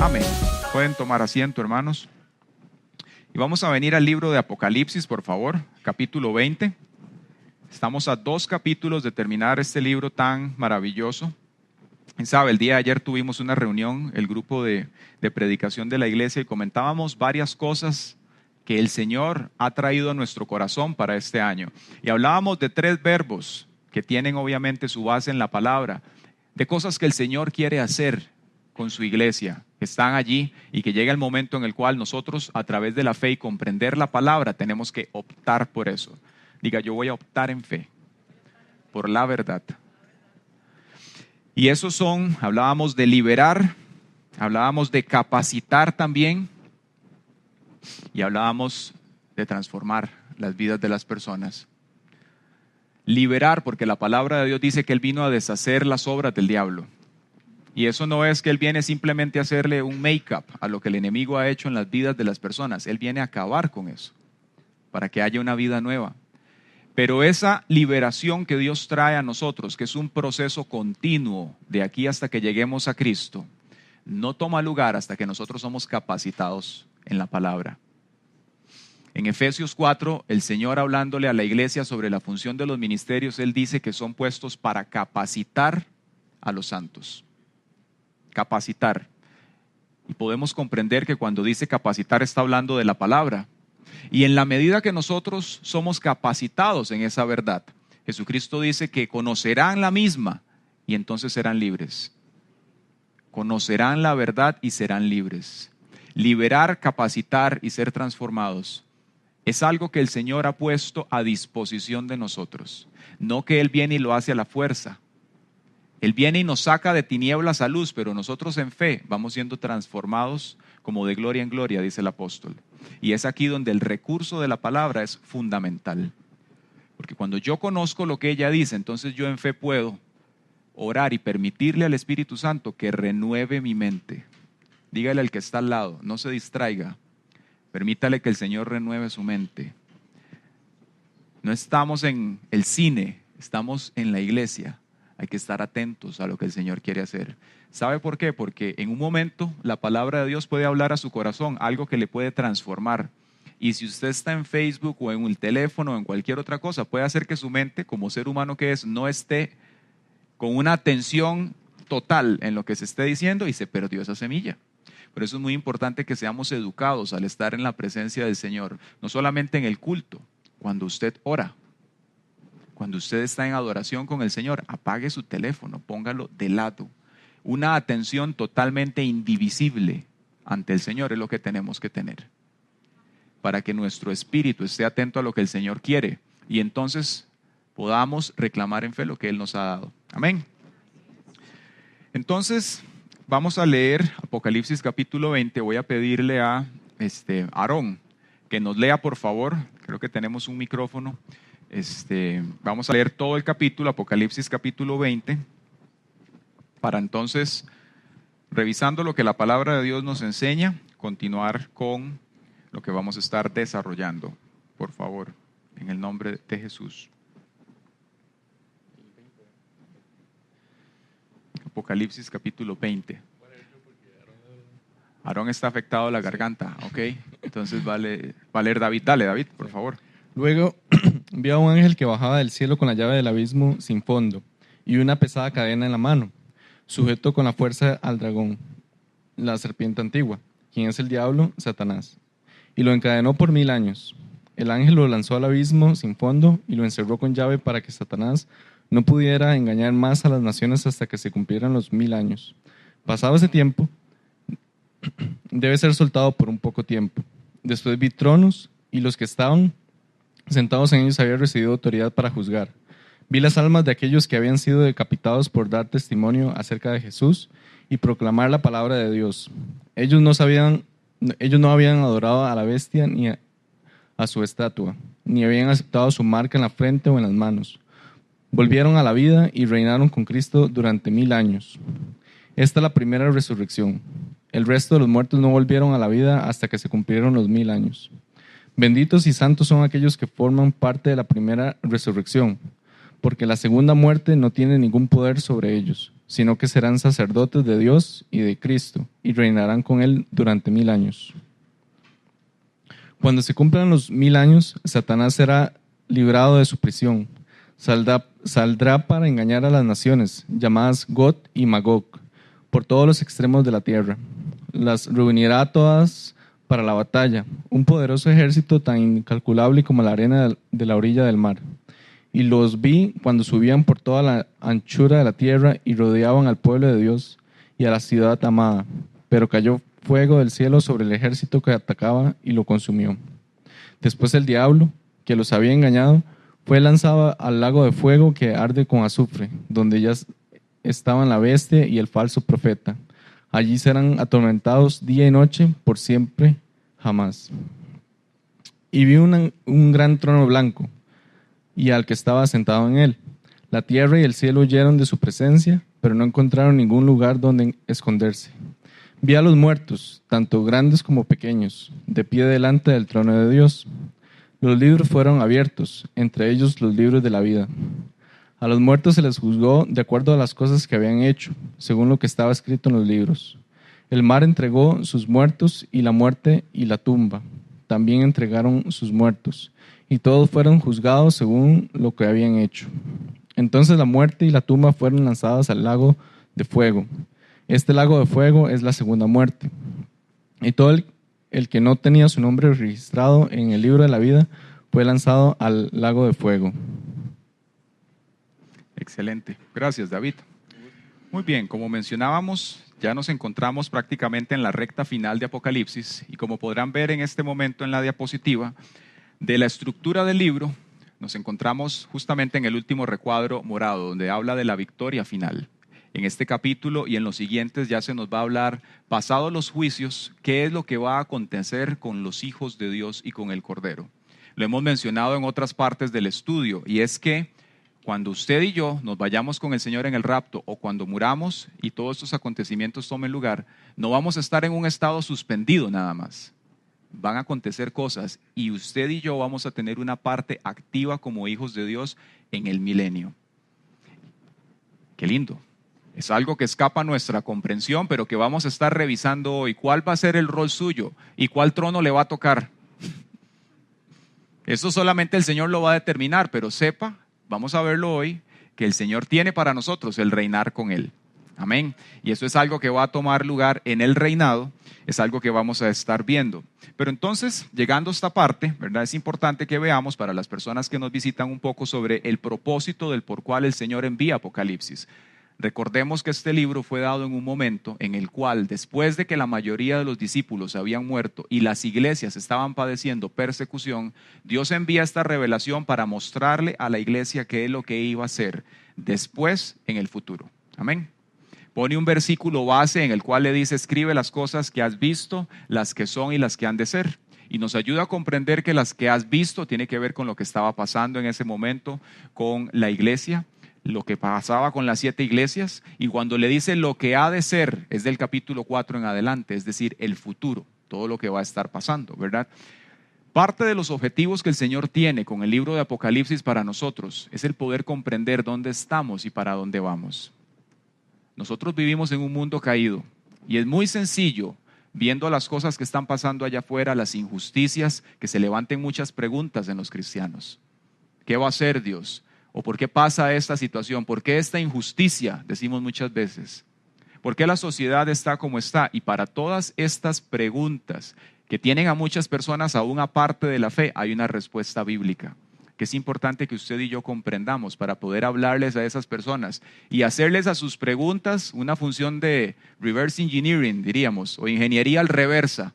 Amén. Pueden tomar asiento, hermanos. Y vamos a venir al libro de Apocalipsis, por favor, capítulo 20. Estamos a 2 capítulos de terminar este libro tan maravilloso. ¿Sabe? El día de ayer tuvimos una reunión, el grupo de predicación de la iglesia, y comentábamos varias cosas que el Señor ha traído a nuestro corazón para este año. Y hablábamos de 3 verbos que tienen obviamente su base en la palabra, de cosas que el Señor quiere hacer con su iglesia, que están allí, y que llega el momento en el cual nosotros, a través de la fe y comprender la palabra, tenemos que optar por eso. Diga, yo voy a optar en fe por la verdad. Y esos son, hablábamos de liberar, hablábamos de capacitar también, y hablábamos de transformar las vidas de las personas. Liberar, porque la palabra de Dios dice que Él vino a deshacer las obras del diablo. Y eso no es que Él viene simplemente a hacerle un make-up a lo que el enemigo ha hecho en las vidas de las personas. Él viene a acabar con eso, para que haya una vida nueva. Pero esa liberación que Dios trae a nosotros, que es un proceso continuo de aquí hasta que lleguemos a Cristo, no toma lugar hasta que nosotros somos capacitados en la palabra. En Efesios 4, el Señor, hablándole a la iglesia sobre la función de los ministerios, Él dice que son puestos para capacitar a los santos. Capacitar. Y podemos comprender que cuando dice capacitar está hablando de la palabra. Y en la medida que nosotros somos capacitados en esa verdad, Jesucristo dice que conocerán la misma y entonces serán libres. Conocerán la verdad y serán libres. Liberar, capacitar y ser transformados es algo que el Señor ha puesto a disposición de nosotros. No que Él viene y lo hace a la fuerza. Él viene y nos saca de tinieblas a luz, pero nosotros en fe vamos siendo transformados como de gloria en gloria, dice el apóstol. Y es aquí donde el recurso de la palabra es fundamental. Porque cuando yo conozco lo que ella dice, entonces yo en fe puedo orar y permitirle al Espíritu Santo que renueve mi mente. Dígale al que está al lado, no se distraiga. Permítale que el Señor renueve su mente. No estamos en el cine, estamos en la iglesia. Hay que estar atentos a lo que el Señor quiere hacer. ¿Sabe por qué? Porque en un momento la palabra de Dios puede hablar a su corazón, algo que le puede transformar. Y si usted está en Facebook o en el teléfono o en cualquier otra cosa, puede hacer que su mente, como ser humano que es, no esté con una atención total en lo que se esté diciendo y se perdió esa semilla. Por eso es muy importante que seamos educados al estar en la presencia del Señor, no solamente en el culto, cuando usted ora. Cuando usted está en adoración con el Señor, apague su teléfono, póngalo de lado. Una atención totalmente indivisible ante el Señor es lo que tenemos que tener, para que nuestro espíritu esté atento a lo que el Señor quiere y entonces podamos reclamar en fe lo que Él nos ha dado. Amén. Entonces, vamos a leer Apocalipsis capítulo 20. Voy a pedirle a Aarón que nos lea, por favor. Creo que tenemos un micrófono. Vamos a leer todo el capítulo, Apocalipsis capítulo 20, para entonces, revisando lo que la palabra de Dios nos enseña, continuar con lo que vamos a estar desarrollando. Por favor, en el nombre de Jesús. Apocalipsis capítulo 20. Aarón está afectado a la garganta, ok. Entonces va a leer David. Dale, David, por favor. Luego vi a un ángel que bajaba del cielo con la llave del abismo sin fondo y una pesada cadena en la mano, sujeto con la fuerza al dragón, la serpiente antigua, quien es el diablo, Satanás, y lo encadenó por 1000 años. El ángel lo lanzó al abismo sin fondo y lo encerró con llave para que Satanás no pudiera engañar más a las naciones hasta que se cumplieran los 1000 años. Pasado ese tiempo, debe ser soltado por un poco tiempo. Después vi tronos y los que estaban sentados en ellos habían recibido autoridad para juzgar. Vi las almas de aquellos que habían sido decapitados por dar testimonio acerca de Jesús y proclamar la palabra de Dios. Ellos no habían adorado a la bestia ni a su estatua, ni habían aceptado su marca en la frente o en las manos. Volvieron a la vida y reinaron con Cristo durante 1000 años. Esta es la primera resurrección. El resto de los muertos no volvieron a la vida hasta que se cumplieron los 1000 años. Benditos y santos son aquellos que forman parte de la primera resurrección, porque la segunda muerte no tiene ningún poder sobre ellos, sino que serán sacerdotes de Dios y de Cristo, y reinarán con Él durante 1000 años. Cuando se cumplan los 1000 años, Satanás será librado de su prisión. Saldrá para engañar a las naciones, llamadas Gog y Magog, por todos los extremos de la tierra. Las reunirá a todas para la batalla, un poderoso ejército tan incalculable como la arena de la orilla del mar. Y los vi cuando subían por toda la anchura de la tierra y rodeaban al pueblo de Dios y a la ciudad amada. Pero cayó fuego del cielo sobre el ejército que atacaba y lo consumió. Después el diablo, que los había engañado, fue lanzado al lago de fuego que arde con azufre, donde ya estaban la bestia y el falso profeta. Allí serán atormentados día y noche por siempre, jamás. Y vi un gran trono blanco, y al que estaba sentado en él. La tierra y el cielo huyeron de su presencia, pero no encontraron ningún lugar donde esconderse. Vi a los muertos, tanto grandes como pequeños, de pie delante del trono de Dios. Los libros fueron abiertos, entre ellos los libros de la vida. A los muertos se les juzgó de acuerdo a las cosas que habían hecho, según lo que estaba escrito en los libros. El mar entregó sus muertos, y la muerte y la tumba también entregaron sus muertos, y todos fueron juzgados según lo que habían hecho. Entonces la muerte y la tumba fueron lanzadas al lago de fuego. Este lago de fuego es la segunda muerte. Y todo el que no tenía su nombre registrado en el libro de la vida fue lanzado al lago de fuego. Excelente. Gracias, David. Muy bien, como mencionábamos, ya nos encontramos prácticamente en la recta final de Apocalipsis y como podrán ver en este momento en la diapositiva, de la estructura del libro nos encontramos justamente en el último recuadro morado, donde habla de la victoria final. En este capítulo y en los siguientes ya se nos va a hablar, pasados los juicios, qué es lo que va a acontecer con los hijos de Dios y con el Cordero. Lo hemos mencionado en otras partes del estudio, y es que cuando usted y yo nos vayamos con el Señor en el rapto o cuando muramos y todos estos acontecimientos tomen lugar, no vamos a estar en un estado suspendido nada más. Van a acontecer cosas y usted y yo vamos a tener una parte activa como hijos de Dios en el milenio. Qué lindo. Es algo que escapa a nuestra comprensión, pero que vamos a estar revisando hoy. ¿Cuál va a ser el rol suyo y cuál trono le va a tocar? Eso solamente el Señor lo va a determinar, pero sepa, vamos a verlo hoy, que el Señor tiene para nosotros el reinar con Él. Amén. Y eso es algo que va a tomar lugar en el reinado, es algo que vamos a estar viendo. Pero entonces, llegando a esta parte, ¿verdad? Es importante que veamos para las personas que nos visitan un poco sobre el propósito del por cual el Señor envía Apocalipsis. Recordemos que este libro fue dado en un momento en el cual, después de que la mayoría de los discípulos habían muerto y las iglesias estaban padeciendo persecución, Dios envía esta revelación para mostrarle a la iglesia qué es lo que iba a hacer después en el futuro. Amén. Pone un versículo base en el cual le dice: escribe las cosas que has visto, las que son y las que han de ser. Y nos ayuda a comprender que las que has visto tiene que ver con lo que estaba pasando en ese momento con la iglesia, lo que pasaba con las 7 iglesias, y cuando le dice lo que ha de ser, es del capítulo 4 en adelante, es decir, el futuro, todo lo que va a estar pasando, ¿verdad? Parte de los objetivos que el Señor tiene con el libro de Apocalipsis para nosotros es el poder comprender dónde estamos y para dónde vamos. Nosotros vivimos en un mundo caído y es muy sencillo, viendo las cosas que están pasando allá afuera, las injusticias, que se levanten muchas preguntas en los cristianos. ¿Qué va a hacer Dios? ¿O por qué pasa esta situación? ¿Por qué esta injusticia? Decimos muchas veces. ¿Por qué la sociedad está como está? Y para todas estas preguntas que tienen a muchas personas aún aparte de la fe, hay una respuesta bíblica que es importante que usted y yo comprendamos para poder hablarles a esas personas y hacerles a sus preguntas una función de reverse engineering, diríamos, o ingeniería al reversa,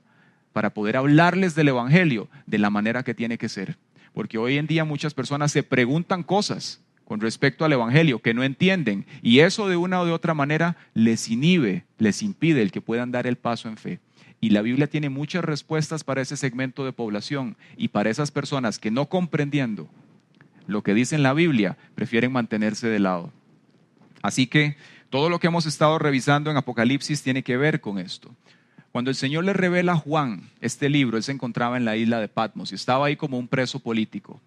para poder hablarles del evangelio de la manera que tiene que ser. Porque hoy en día muchas personas se preguntan cosas con respecto al evangelio que no entienden, y eso de una o de otra manera les inhibe, les impide el que puedan dar el paso en fe. Y la Biblia tiene muchas respuestas para ese segmento de población y para esas personas que no comprendiendo lo que dice en la Biblia, prefieren mantenerse de lado. Así que todo lo que hemos estado revisando en Apocalipsis tiene que ver con esto. Cuando el Señor le revela a Juan este libro, él se encontraba en la isla de Patmos y estaba ahí como un preso político.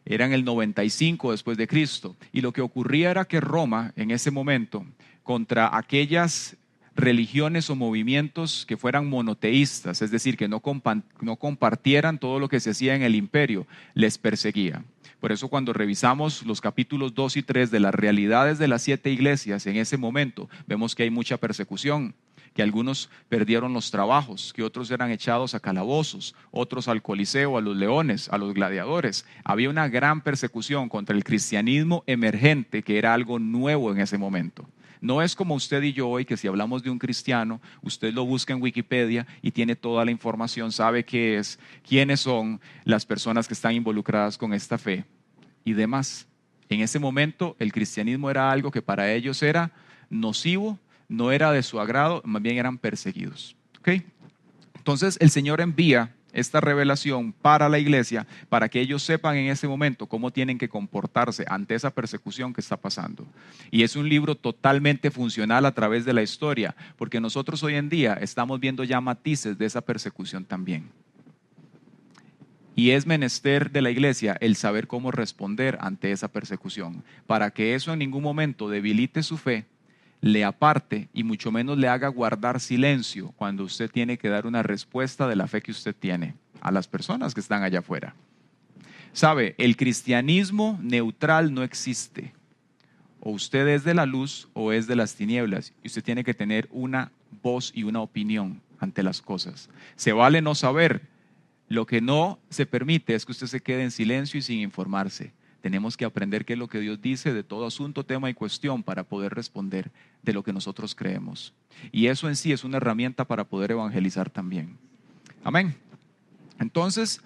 eran el 95 después de Cristo. Y lo que ocurría era que Roma, en ese momento, contra aquellas religiones o movimientos que fueran monoteístas, es decir, que no compartieran todo lo que se hacía en el imperio, les perseguía. Por eso cuando revisamos los capítulos 2 y 3 de las realidades de las 7 iglesias en ese momento, vemos que hay mucha persecución, que algunos perdieron los trabajos, que otros eran echados a calabozos, otros al Coliseo, a los leones, a los gladiadores. Había una gran persecución contra el cristianismo emergente, que era algo nuevo en ese momento. No es como usted y yo hoy, que si hablamos de un cristiano, usted lo busca en Wikipedia y tiene toda la información, sabe qué es, quiénes son las personas que están involucradas con esta fe y demás. En ese momento el cristianismo era algo que para ellos era nocivo, no era de su agrado, más bien eran perseguidos. ¿Okay? Entonces el Señor envía esta revelación para la iglesia, para que ellos sepan en ese momento cómo tienen que comportarse ante esa persecución que está pasando. Y es un libro totalmente funcional a través de la historia, porque nosotros hoy en día estamos viendo ya matices de esa persecución también. Y es menester de la iglesia el saber cómo responder ante esa persecución, para que eso en ningún momento debilite su fe, le aparte y mucho menos le haga guardar silencio cuando usted tiene que dar una respuesta de la fe que usted tiene a las personas que están allá afuera. Sabe, el cristianismo neutral no existe. O usted es de la luz o es de las tinieblas, y usted tiene que tener una voz y una opinión ante las cosas. Se vale no saber. Lo que no se permite es que usted se quede en silencio y sin informarse. Tenemos que aprender qué es lo que Dios dice de todo asunto, tema y cuestión para poder responder de lo que nosotros creemos. Y eso en sí es una herramienta para poder evangelizar también. Amén. Entonces,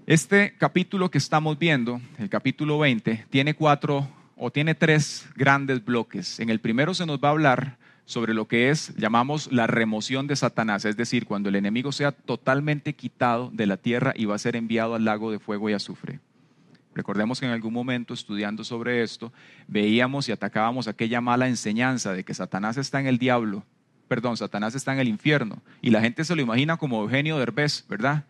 este capítulo que estamos viendo, el capítulo 20, tiene tres grandes bloques. En el primero se nos va a hablar sobre lo que llamamos la remoción de Satanás, es decir, cuando el enemigo sea totalmente quitado de la tierra y va a ser enviado al lago de fuego y azufre. Recordemos que en algún momento estudiando sobre esto, veíamos y atacábamos aquella mala enseñanza de que Satanás está en Satanás está en el infierno. Y la gente se lo imagina como Eugenio Derbez, ¿verdad?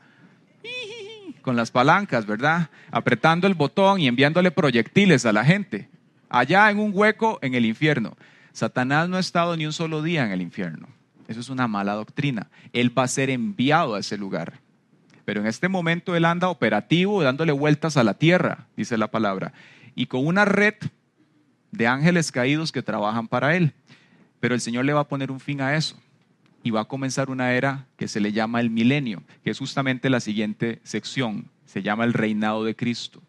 Con las palancas, ¿verdad? Apretando el botón y enviándole proyectiles a la gente. Allá en un hueco en el infierno. Satanás no ha estado ni un solo día en el infierno. Eso es una mala doctrina. Él va a ser enviado a ese lugar. Pero en este momento él anda operativo, dándole vueltas a la tierra, dice la palabra, y con una red de ángeles caídos que trabajan para él. Pero el Señor le va a poner un fin a eso y va a comenzar una era que se le llama el milenio, que es justamente la siguiente sección, se llama el reinado de Cristo.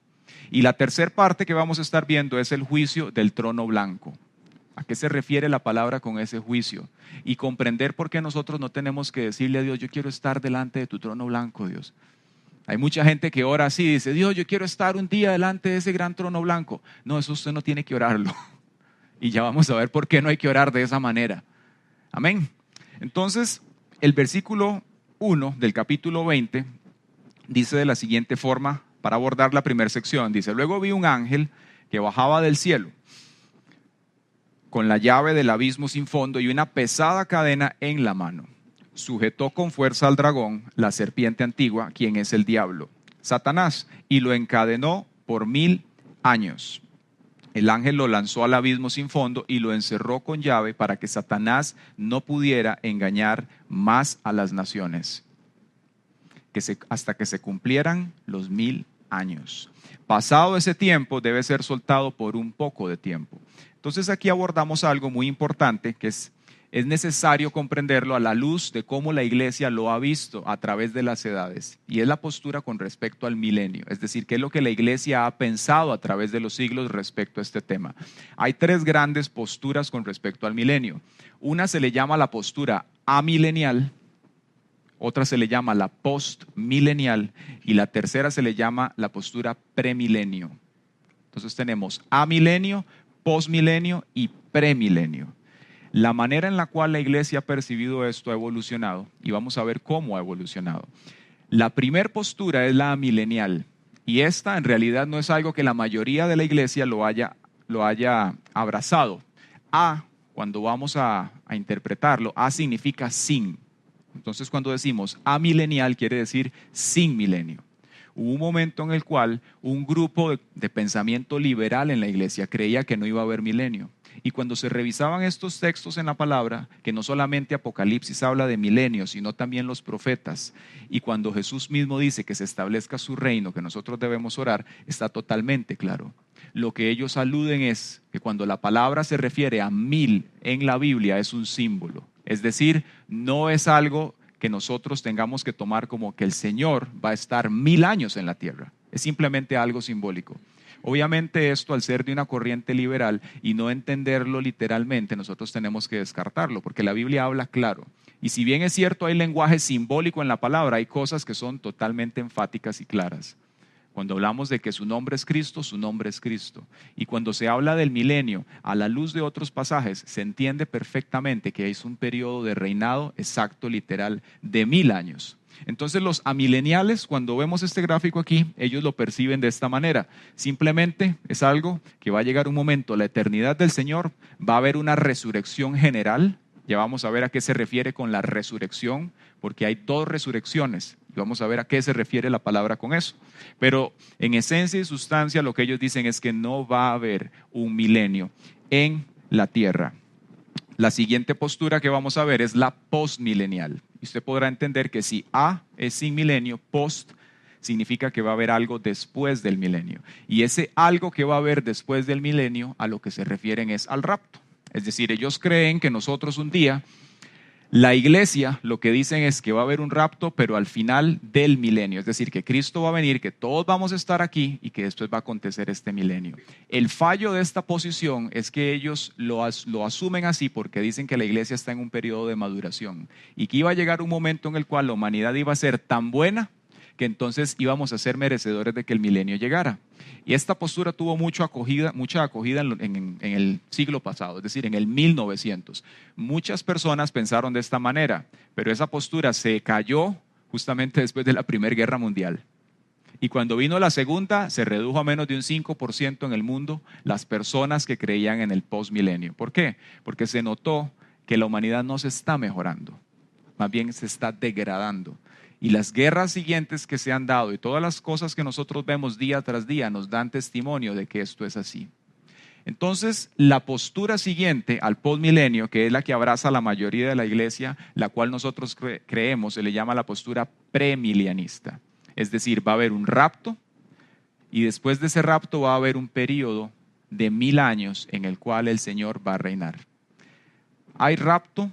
Y la tercera parte que vamos a estar viendo es el juicio del trono blanco. ¿A qué se refiere la palabra con ese juicio? Y comprender por qué nosotros no tenemos que decirle a Dios, yo quiero estar delante de tu trono blanco, Dios. Hay mucha gente que ora así, dice, Dios, yo quiero estar un día delante de ese gran trono blanco. No, eso usted no tiene que orarlo. Y ya vamos a ver por qué no hay que orar de esa manera. Amén. Entonces, el versículo 1 del capítulo 20 dice de la siguiente forma, para abordar la primera sección, dice, luego vi un ángel que bajaba del cielo, con la llave del abismo sin fondo y una pesada cadena en la mano. Sujetó con fuerza al dragón, la serpiente antigua, quien es el diablo, Satanás, y lo encadenó por 1000 años. El ángel lo lanzó al abismo sin fondo y lo encerró con llave para que Satanás no pudiera engañar más a las naciones, hasta que se cumplieran los 1000 años. Pasado ese tiempo, debe ser soltado por un poco de tiempo. Entonces aquí abordamos algo muy importante que es necesario comprenderlo a la luz de cómo la iglesia lo ha visto a través de las edades, y es la postura con respecto al milenio, es decir, qué es lo que la iglesia ha pensado a través de los siglos respecto a este tema. Hay tres grandes posturas con respecto al milenio. Una se le llama la postura amilenial, otra se le llama la postmilenial y la tercera se le llama la postura premilenio. Entonces tenemos amilenio, posmilenio y premilenio. La manera en la cual la iglesia ha percibido esto ha evolucionado y vamos a ver cómo ha evolucionado. La primera postura es la amilenial y esta en realidad no es algo que la mayoría de la iglesia lo haya abrazado. Cuando vamos a interpretarlo, significa sin. Entonces cuando decimos amilenial quiere decir sin milenio. Hubo un momento en el cual un grupo de pensamiento liberal en la iglesia creía que no iba a haber milenio. Y cuando se revisaban estos textos en la palabra, que no solamente Apocalipsis habla de milenio, sino también los profetas, y cuando Jesús mismo dice que se establezca su reino, que nosotros debemos orar, está totalmente claro. Lo que ellos aluden es que cuando la palabra se refiere a 1000 en la Biblia es un símbolo. Es decir, no es algo que nosotros tengamos que tomar como que el Señor va a estar 1000 años en la tierra. Es simplemente algo simbólico. Obviamente esto, al ser de una corriente liberal y no entenderlo literalmente, nosotros tenemos que descartarlo, porque la Biblia habla claro. Y si bien es cierto, hay lenguaje simbólico en la palabra, hay cosas que son totalmente enfáticas y claras. Cuando hablamos de que su nombre es Cristo, su nombre es Cristo. Y cuando se habla del milenio, a la luz de otros pasajes, se entiende perfectamente que es un periodo de reinado exacto, literal, de 1000 años. Entonces los amileniales, cuando vemos este gráfico aquí, ellos lo perciben de esta manera. Simplemente es algo que va a llegar un momento, la eternidad del Señor, va a haber una resurrección general. Ya vamos a ver a qué se refiere con la resurrección, porque hay 2 resurrecciones. Y vamos a ver a qué se refiere la palabra con eso. Pero en esencia y sustancia lo que ellos dicen es que no va a haber un milenio en la tierra. La siguiente postura que vamos a ver es la postmilenial. Y usted podrá entender que si A es sin milenio, post significa que va a haber algo después del milenio. Y ese algo que va a haber después del milenio a lo que se refieren es al rapto. Es decir, ellos creen que nosotros un día, la iglesia lo que dicen es que va a haber un rapto, pero al final del milenio. Es decir, que Cristo va a venir, que todos vamos a estar aquí y que después va a acontecer este milenio. El fallo de esta posición es que ellos lo asumen así porque dicen que la iglesia está en un periodo de maduración y que iba a llegar un momento en el cual la humanidad iba a ser tan buena que entonces íbamos a ser merecedores de que el milenio llegara. Y esta postura tuvo mucha acogida en el siglo pasado, es decir, en el 1900. Muchas personas pensaron de esta manera, pero esa postura se cayó justamente después de la Primera Guerra Mundial. Y cuando vino la segunda, se redujo a menos de un 5% en el mundo las personas que creían en el postmilenio. ¿Por qué? Porque se notó que la humanidad no se está mejorando, más bien se está degradando. Y las guerras siguientes que se han dado y todas las cosas que nosotros vemos día tras día nos dan testimonio de que esto es así. Entonces, la postura siguiente al postmilenio, que es la que abraza la mayoría de la iglesia, la cual nosotros creemos, se le llama la postura premilenianista. Es decir, va a haber un rapto y después de ese rapto va a haber un periodo de 1000 años en el cual el Señor va a reinar. Hay rapto.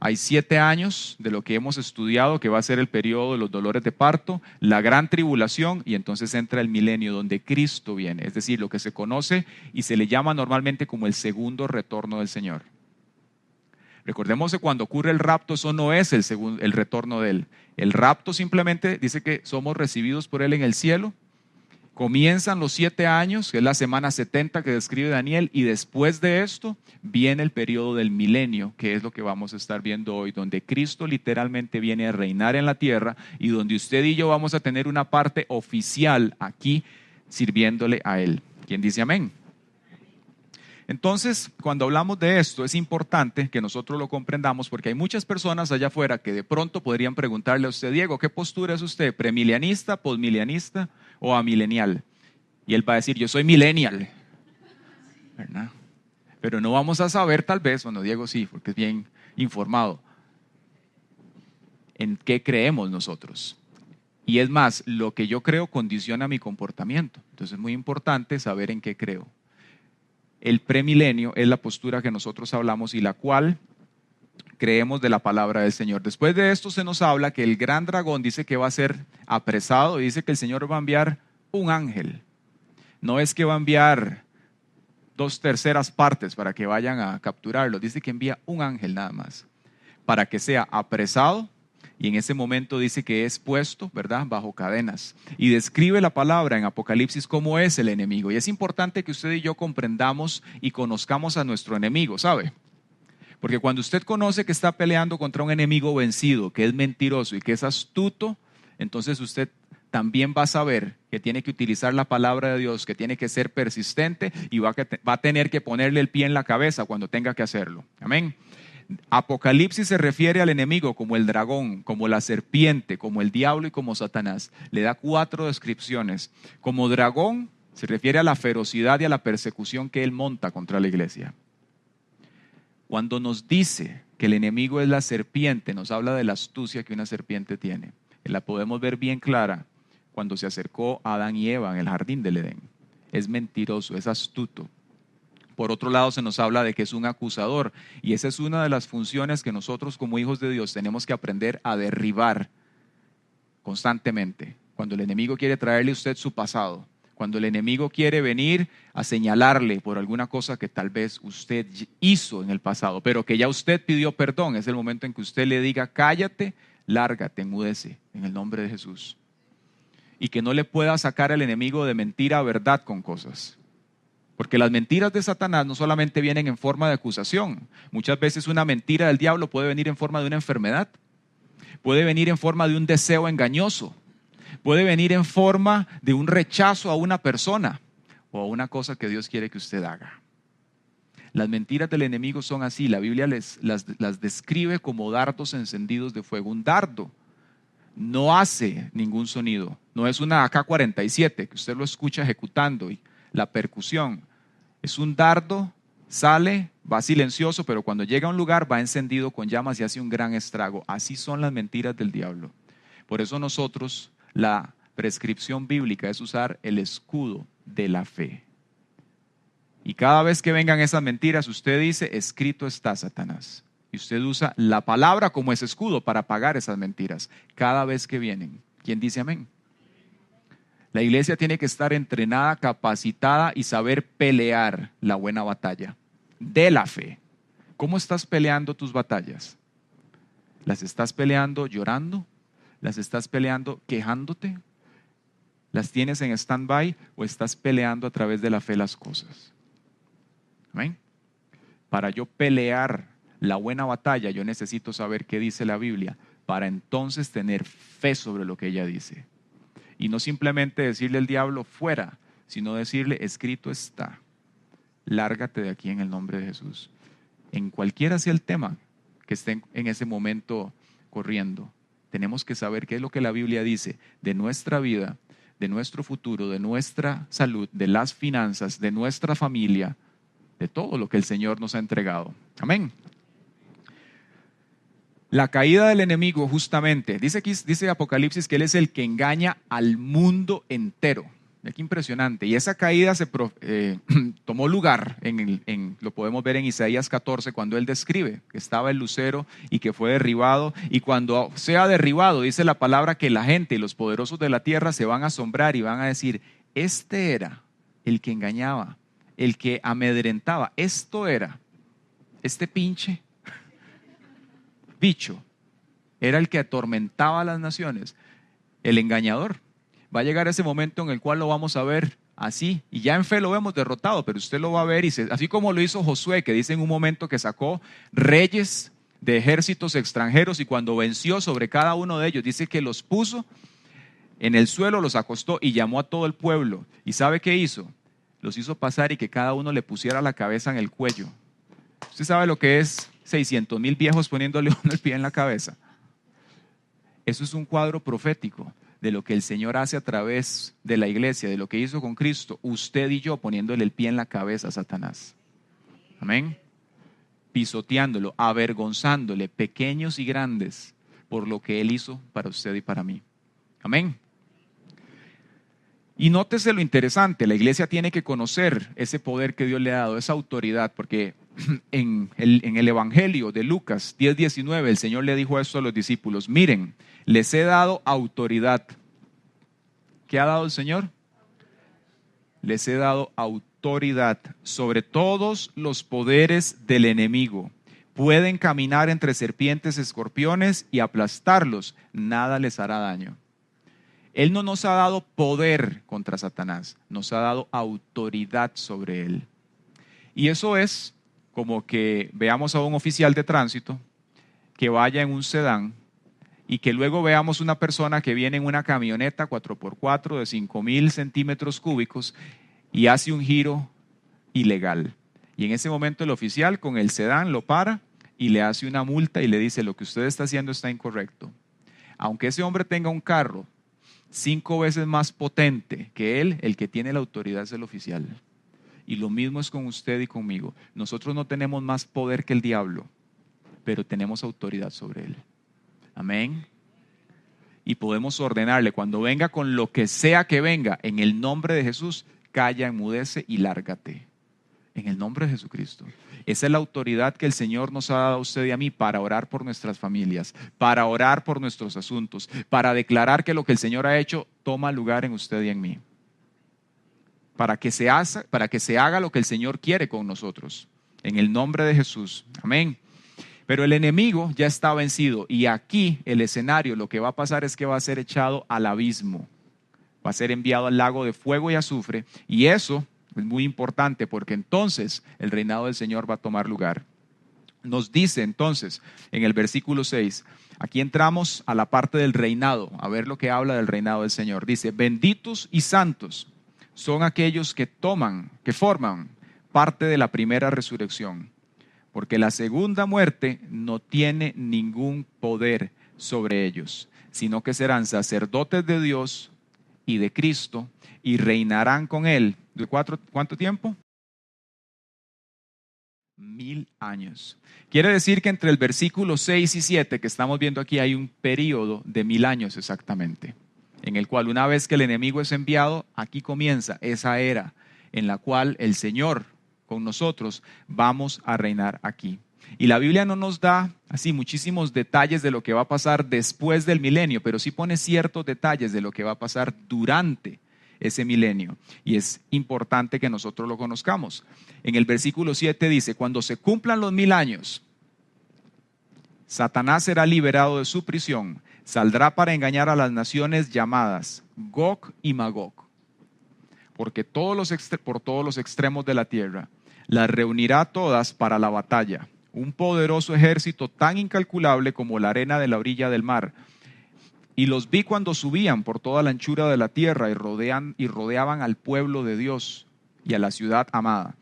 Hay 7 años de lo que hemos estudiado, que va a ser el periodo de los dolores de parto, la gran tribulación, y entonces entra el milenio donde Cristo viene, es decir, lo que se conoce y se le llama normalmente como el segundo retorno del Señor. Recordemos que cuando ocurre el rapto, eso no es el retorno de Él. El rapto simplemente dice que somos recibidos por Él en el cielo. Comienzan los 7 años, que es la semana 70 que describe Daniel, y después de esto viene el periodo del milenio, que es lo que vamos a estar viendo hoy, donde Cristo literalmente viene a reinar en la tierra y donde usted y yo vamos a tener una parte oficial aquí sirviéndole a Él. ¿Quién dice amén? Entonces, cuando hablamos de esto, es importante que nosotros lo comprendamos porque hay muchas personas allá afuera que de pronto podrían preguntarle a usted, Diego, ¿qué postura es usted? ¿Premilenianista, postmilenialista o amilenial? Y él va a decir, yo soy millennial, ¿verdad? Pero no vamos a saber tal vez, bueno, Diego sí, porque es bien informado, en qué creemos nosotros. Y es más, lo que yo creo condiciona mi comportamiento. Entonces es muy importante saber en qué creo. El premilenio es la postura que nosotros hablamos y la cual creemos de la palabra del Señor. Después de esto se nos habla que el gran dragón dice que va a ser apresado y dice que el Señor va a enviar un ángel. No es que va a enviar 2/3 partes para que vayan a capturarlo. Dice que envía un ángel nada más para que sea apresado. Y en ese momento dice que es puesto, ¿verdad?, bajo cadenas. Y describe la palabra en Apocalipsis cómo es el enemigo. Y es importante que usted y yo comprendamos y conozcamos a nuestro enemigo, ¿sabe? Porque cuando usted conoce que está peleando contra un enemigo vencido, que es mentiroso y que es astuto, entonces usted también va a saber que tiene que utilizar la palabra de Dios, que tiene que ser persistente y va a tener que ponerle el pie en la cabeza cuando tenga que hacerlo. Amén. Apocalipsis se refiere al enemigo como el dragón, como la serpiente, como el diablo y como Satanás. Le da 4 descripciones. Como dragón se refiere a la ferocidad y a la persecución que él monta contra la iglesia. Cuando nos dice que el enemigo es la serpiente, nos habla de la astucia que una serpiente tiene. La podemos ver bien clara cuando se acercó a Adán y Eva en el jardín del Edén. Es mentiroso, es astuto. Por otro lado, se nos habla de que es un acusador, y esa es una de las funciones que nosotros como hijos de Dios tenemos que aprender a derribar constantemente. Cuando el enemigo quiere traerle a usted su pasado, cuando el enemigo quiere venir a señalarle por alguna cosa que tal vez usted hizo en el pasado, pero que ya usted pidió perdón, es el momento en que usted le diga: cállate, lárgate, enmudece, en el nombre de Jesús. Y que no le pueda sacar al enemigo de mentira a verdad con cosas. Porque las mentiras de Satanás no solamente vienen en forma de acusación. Muchas veces una mentira del diablo puede venir en forma de una enfermedad. Puede venir en forma de un deseo engañoso. Puede venir en forma de un rechazo a una persona o a una cosa que Dios quiere que usted haga. Las mentiras del enemigo son así. La Biblia las describe como dardos encendidos de fuego. Un dardo no hace ningún sonido. No es una AK-47 que usted lo escucha ejecutando y la percusión. Es un dardo, sale, va silencioso, pero cuando llega a un lugar va encendido con llamas y hace un gran estrago. Así son las mentiras del diablo. Por eso nosotros, la prescripción bíblica es usar el escudo de la fe. Y cada vez que vengan esas mentiras, usted dice: escrito está, Satanás. Y usted usa la palabra como ese escudo para apagar esas mentiras cada vez que vienen. ¿Quién dice amén? La iglesia tiene que estar entrenada, capacitada y saber pelear la buena batalla de la fe. ¿Cómo estás peleando tus batallas? ¿Las estás peleando llorando? ¿Las estás peleando quejándote? ¿Las tienes en stand-by o estás peleando a través de la fe las cosas? ¿Amén? Para yo pelear la buena batalla, yo necesito saber qué dice la Biblia para entonces tener fe sobre lo que ella dice. Y no simplemente decirle al diablo fuera, sino decirle: escrito está, lárgate de aquí en el nombre de Jesús. En cualquiera sea el tema que esté en ese momento corriendo, tenemos que saber qué es lo que la Biblia dice de nuestra vida, de nuestro futuro, de nuestra salud, de las finanzas, de nuestra familia, de todo lo que el Señor nos ha entregado. Amén. La caída del enemigo, justamente, dice Apocalipsis que él es el que engaña al mundo entero. Qué impresionante. Y esa caída tomó lugar, lo podemos ver en Isaías 14, cuando él describe que estaba el lucero y que fue derribado. Y cuando sea derribado, dice la palabra que la gente y los poderosos de la tierra se van a asombrar y van a decir: este era el que engañaba, el que amedrentaba. Esto era, este pinche bicho era el que atormentaba a las naciones, el engañador. Va a llegar ese momento en el cual lo vamos a ver así, y ya en fe lo vemos derrotado, pero usted lo va a ver, así como lo hizo Josué, que dice en un momento que sacó reyes de ejércitos extranjeros, y cuando venció sobre cada uno de ellos, dice que los puso en el suelo, los acostó y llamó a todo el pueblo. ¿Y sabe qué hizo? Los hizo pasar y que cada uno le pusiera la cabeza en el cuello. Usted sabe lo que es 600,000 viejos poniéndole uno el pie en la cabeza. Eso es un cuadro profético de lo que el Señor hace a través de la iglesia, de lo que hizo con Cristo, usted y yo poniéndole el pie en la cabeza a Satanás. Amén. Pisoteándolo, avergonzándole, pequeños y grandes, por lo que Él hizo para usted y para mí. Amén. Y nótese lo interesante, la iglesia tiene que conocer ese poder que Dios le ha dado, esa autoridad, porque en el Evangelio de Lucas 10:19 el Señor le dijo esto a los discípulos: miren, les he dado autoridad. ¿Qué ha dado el Señor? Les he dado autoridad sobre todos los poderes del enemigo. Pueden caminar entre serpientes y escorpiones y aplastarlos, nada les hará daño. Él no nos ha dado poder contra Satanás, nos ha dado autoridad sobre él. Y eso es como que veamos a un oficial de tránsito que vaya en un sedán y que luego veamos una persona que viene en una camioneta 4x4 de 5,000 centímetros cúbicos y hace un giro ilegal. Y en ese momento el oficial con el sedán lo para y le hace una multa y le dice: lo que usted está haciendo está incorrecto. Aunque ese hombre tenga un carro 5 veces más potente que él, el que tiene la autoridad es el oficial. Y lo mismo es con usted y conmigo. Nosotros no tenemos más poder que el diablo, pero tenemos autoridad sobre él. Amén. Y podemos ordenarle, cuando venga con lo que sea que venga, en el nombre de Jesús, calla, enmudece y lárgate. En el nombre de Jesucristo. Esa es la autoridad que el Señor nos ha dado a usted y a mí para orar por nuestras familias, para orar por nuestros asuntos, para declarar que lo que el Señor ha hecho toma lugar en usted y en mí. Para que se haga lo que el Señor quiere con nosotros. En el nombre de Jesús. Amén. Pero el enemigo ya está vencido y aquí el escenario, lo que va a pasar es que va a ser echado al abismo. Va a ser enviado al lago de fuego y azufre, y eso es muy importante porque entonces el reinado del Señor va a tomar lugar. Nos dice entonces en el versículo 6, aquí entramos a la parte del reinado, a ver lo que habla del reinado del Señor. Dice: benditos y santos son aquellos que forman parte de la primera resurrección, porque la segunda muerte no tiene ningún poder sobre ellos, sino que serán sacerdotes de Dios y de Cristo y reinarán con él. ¿De cuánto tiempo? 1000 años. Quiere decir que entre el versículo 6 y 7 que estamos viendo aquí hay un periodo de 1000 años exactamente, en el cual una vez que el enemigo es enviado, aquí comienza esa era en la cual el Señor con nosotros vamos a reinar aquí. Y la Biblia no nos da así muchísimos detalles de lo que va a pasar después del milenio, pero sí pone ciertos detalles de lo que va a pasar durante ese milenio. Y es importante que nosotros lo conozcamos. En el versículo 7 dice: cuando se cumplan los 1000 años, Satanás será liberado de su prisión, saldrá para engañar a las naciones llamadas Gog y Magog, porque por todos los extremos de la tierra las reunirá todas para la batalla. Un poderoso ejército tan incalculable como la arena de la orilla del mar. Y los vi cuando subían por toda la anchura de la tierra y rodeaban al pueblo de Dios y a la ciudad amada.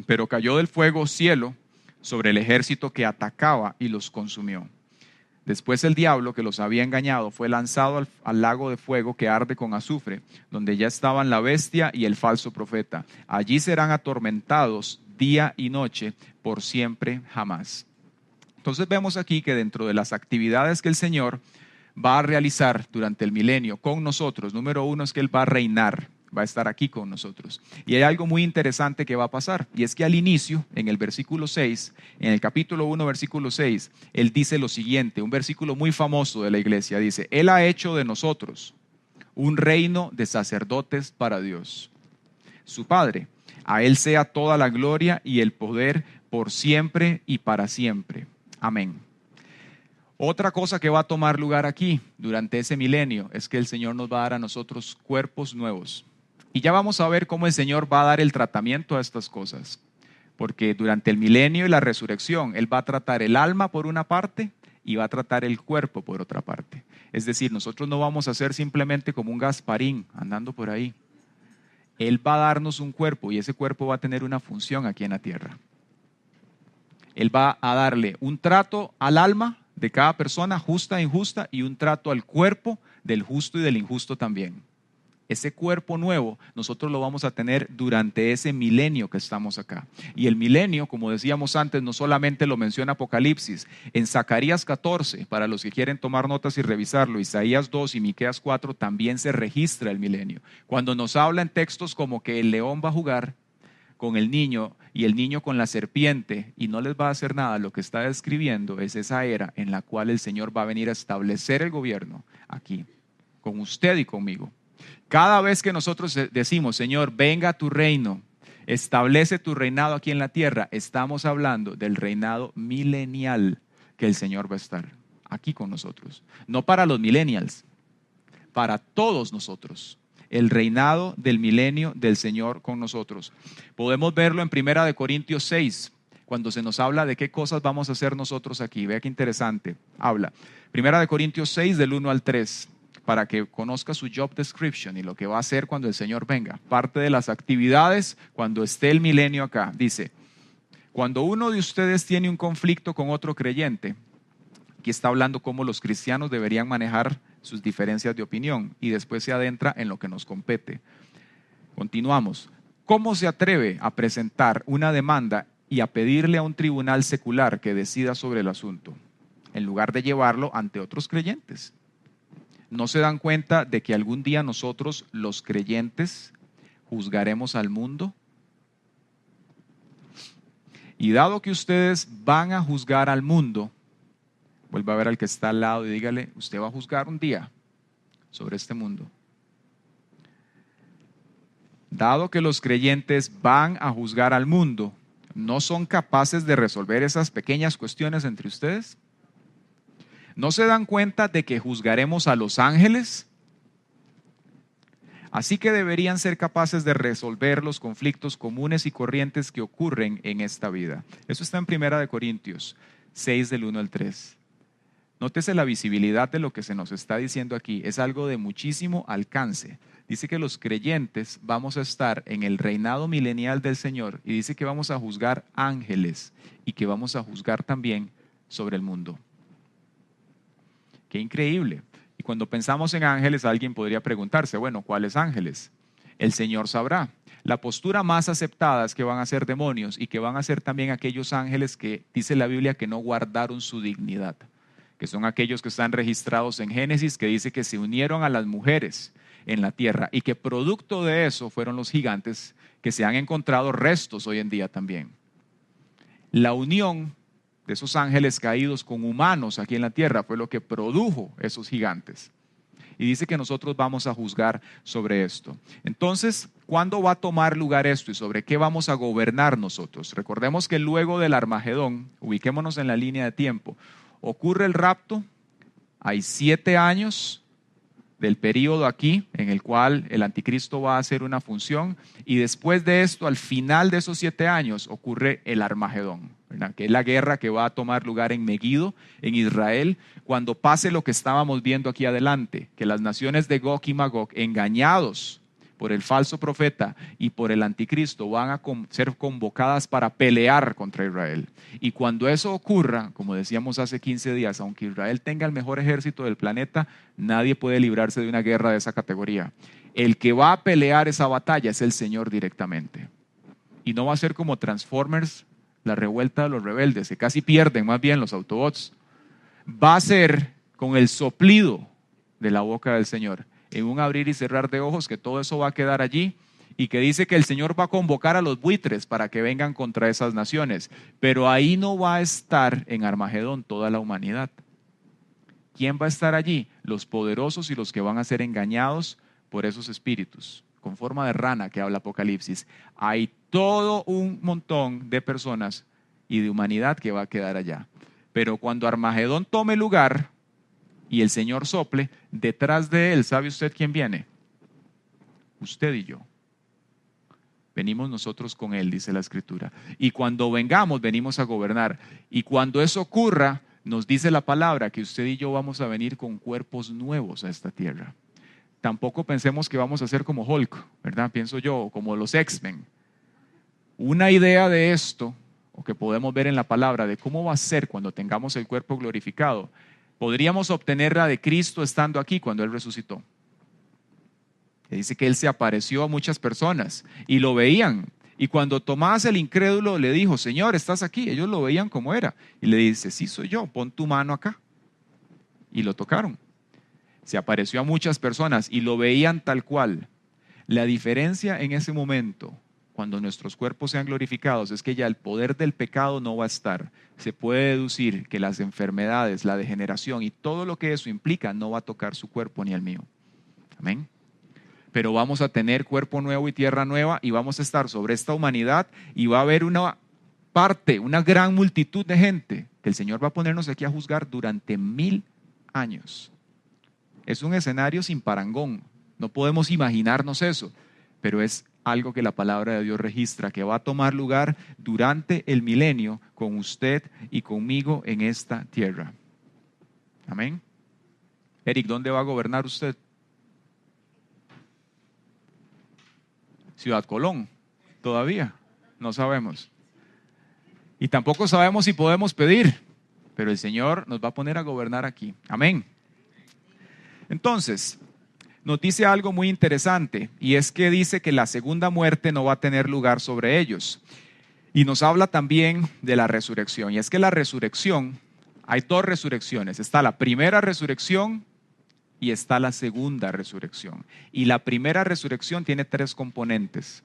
Pero cayó del fuego cielo sobre el ejército que atacaba y los consumió. Después el diablo que los había engañado fue lanzado al lago de fuego que arde con azufre, donde ya estaban la bestia y el falso profeta. Allí serán atormentados día y noche por siempre jamás. Entonces vemos aquí que dentro de las actividades que el Señor va a realizar durante el milenio con nosotros, número 1 es que Él va a reinar, va a estar aquí con nosotros. Y hay algo muy interesante que va a pasar, y es que al inicio, en el versículo 6, en el capítulo 1, versículo 6, Él dice lo siguiente, un versículo muy famoso de la iglesia, dice: Él ha hecho de nosotros un reino de sacerdotes para Dios, su Padre. A Él sea toda la gloria y el poder por siempre y para siempre. Amén. Otra cosa que va a tomar lugar aquí durante ese milenio es que el Señor nos va a dar a nosotros cuerpos nuevos. Y ya vamos a ver cómo el Señor va a dar el tratamiento a estas cosas. Porque durante el milenio y la resurrección, Él va a tratar el alma por una parte y va a tratar el cuerpo por otra parte. Es decir, nosotros no vamos a ser simplemente como un Gasparín andando por ahí. Él va a darnos un cuerpo y ese cuerpo va a tener una función aquí en la tierra. Él va a darle un trato al alma de cada persona, justa e injusta, y un trato al cuerpo del justo y del injusto también. Ese cuerpo nuevo nosotros lo vamos a tener durante ese milenio que estamos acá. Y el milenio, como decíamos antes, no solamente lo menciona Apocalipsis. En Zacarías 14, para los que quieren tomar notas y revisarlo, Isaías 2 y Miqueas 4 también se registra el milenio. Cuando nos habla en textos como que el león va a jugar con el niño y el niño con la serpiente y no les va a hacer nada, lo que está describiendo es esa era en la cual el Señor va a venir a establecer el gobierno aquí, con usted y conmigo. Cada vez que nosotros decimos: Señor, venga a tu reino, establece tu reinado aquí en la tierra, estamos hablando del reinado milenial que el Señor va a estar aquí con nosotros. No para los millennials, para todos nosotros. El reinado del milenio del Señor con nosotros. Podemos verlo en 1 Corintios 6, cuando se nos habla de qué cosas vamos a hacer nosotros aquí. Vea qué interesante. Habla 1 Corintios 6 del 1 al 3, para que conozca su job description y lo que va a hacer cuando el Señor venga. Parte de las actividades cuando esté el milenio acá. Dice: Cuando uno de ustedes tiene un conflicto con otro creyente, aquí está hablando cómo los cristianos deberían manejar sus diferencias de opinión y después se adentra en lo que nos compete. Continuamos. ¿Cómo se atreve a presentar una demanda y a pedirle a un tribunal secular que decida sobre el asunto, en lugar de llevarlo ante otros creyentes? ¿No se dan cuenta de que algún día nosotros, los creyentes, juzgaremos al mundo? Y dado que ustedes van a juzgar al mundo, vuelva a ver al que está al lado y dígale, usted va a juzgar un día sobre este mundo. Dado que los creyentes van a juzgar al mundo, ¿no son capaces de resolver esas pequeñas cuestiones entre ustedes? ¿No se dan cuenta de que juzgaremos a los ángeles? Así que deberían ser capaces de resolver los conflictos comunes y corrientes que ocurren en esta vida. Eso está en 1 Corintios 6 del 1 al 3. Nótese la visibilidad de lo que se nos está diciendo aquí. Es algo de muchísimo alcance. Dice que los creyentes vamos a estar en el reinado milenial del Señor y dice que vamos a juzgar ángeles y que vamos a juzgar también sobre el mundo. Qué increíble. Y cuando pensamos en ángeles, alguien podría preguntarse, bueno, ¿cuáles ángeles? El Señor sabrá. La postura más aceptada es que van a ser demonios y que van a ser también aquellos ángeles que dice la Biblia que no guardaron su dignidad, que son aquellos que están registrados en Génesis, que dice que se unieron a las mujeres en la tierra y que producto de eso fueron los gigantes que se han encontrado restos hoy en día también. La unión de esos ángeles caídos con humanos aquí en la tierra fue lo que produjo esos gigantes. Y dice que nosotros vamos a juzgar sobre esto. Entonces, ¿cuándo va a tomar lugar esto y sobre qué vamos a gobernar nosotros? Recordemos que luego del Armagedón, ubiquémonos en la línea de tiempo, ocurre el rapto, hay 7 años del periodo aquí en el cual el anticristo va a hacer una función y después de esto, al final de esos 7 años, ocurre el Armagedón, ¿verdad? Que es la guerra que va a tomar lugar en Meguido, en Israel, cuando pase lo que estábamos viendo aquí adelante, que las naciones de Gog y Magog, engañados por el falso profeta y por el anticristo, van a ser convocadas para pelear contra Israel. Y cuando eso ocurra, como decíamos hace 15 días, aunque Israel tenga el mejor ejército del planeta, nadie puede librarse de una guerra de esa categoría. El que va a pelear esa batalla es el Señor directamente. Y no va a ser como Transformers, la revuelta de los rebeldes, que casi pierden más bien los Autobots. Va a ser con el soplido de la boca del Señor, en un abrir y cerrar de ojos, que todo eso va a quedar allí y que dice que el Señor va a convocar a los buitres para que vengan contra esas naciones. Pero ahí no va a estar en Armagedón toda la humanidad. ¿Quién va a estar allí? Los poderosos y los que van a ser engañados por esos espíritus, con forma de rana que habla Apocalipsis. Hay todo un montón de personas y de humanidad que va a quedar allá. Pero cuando Armagedón tome lugar y el Señor sople, detrás de él, ¿sabe usted quién viene? Usted y yo. Venimos nosotros con él, dice la Escritura. Y cuando vengamos, venimos a gobernar. Y cuando eso ocurra, nos dice la palabra que usted y yo vamos a venir con cuerpos nuevos a esta tierra. Tampoco pensemos que vamos a ser como Hulk, ¿verdad? Pienso yo, como los X-Men. Una idea de esto, o que podemos ver en la palabra, de cómo va a ser cuando tengamos el cuerpo glorificado, podríamos obtenerla de Cristo estando aquí cuando Él resucitó. Dice que Él se apareció a muchas personas y lo veían. Y cuando Tomás el incrédulo le dijo, Señor, ¿estás aquí? Ellos lo veían como era. Y le dice, sí soy yo, pon tu mano acá. Y lo tocaron. Se apareció a muchas personas y lo veían tal cual. La diferencia en ese momento, cuando nuestros cuerpos sean glorificados, es que ya el poder del pecado no va a estar. Se puede deducir que las enfermedades, la degeneración y todo lo que eso implica no va a tocar su cuerpo ni el mío. Amén. Pero vamos a tener cuerpo nuevo y tierra nueva y vamos a estar sobre esta humanidad y va a haber una parte, una gran multitud de gente que el Señor va a ponernos aquí a juzgar durante 1000 años. Es un escenario sin parangón, no podemos imaginarnos eso, pero es algo que la palabra de Dios registra, que va a tomar lugar durante el milenio con usted y conmigo en esta tierra. Amén. Eric, ¿dónde va a gobernar usted? Ciudad Colón, todavía, no sabemos. Y tampoco sabemos si podemos pedir, pero el Señor nos va a poner a gobernar aquí. Amén. Entonces, nos dice algo muy interesante, y es que dice que la segunda muerte no va a tener lugar sobre ellos. Y nos habla también de la resurrección. Y es que la resurrección, hay dos resurrecciones. Está la primera resurrección y está la segunda resurrección. Y la primera resurrección tiene tres componentes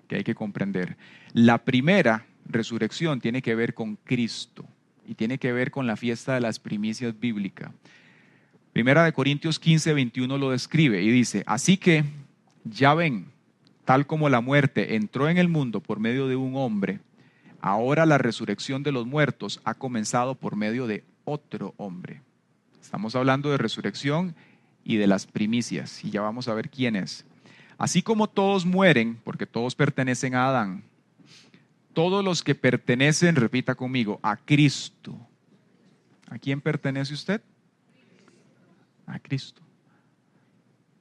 que hay que comprender. La primera resurrección tiene que ver con Cristo y tiene que ver con la fiesta de las primicias bíblica. Primera de Corintios 15, 21 lo describe y dice: así que ya ven, tal como la muerte entró en el mundo por medio de un hombre, ahora la resurrección de los muertos ha comenzado por medio de otro hombre. Estamos hablando de resurrección y de las primicias, y ya vamos a ver quién es. Así como todos mueren, porque todos pertenecen a Adán, todos los que pertenecen, repita conmigo, a Cristo. ¿A quién pertenece usted? A Cristo.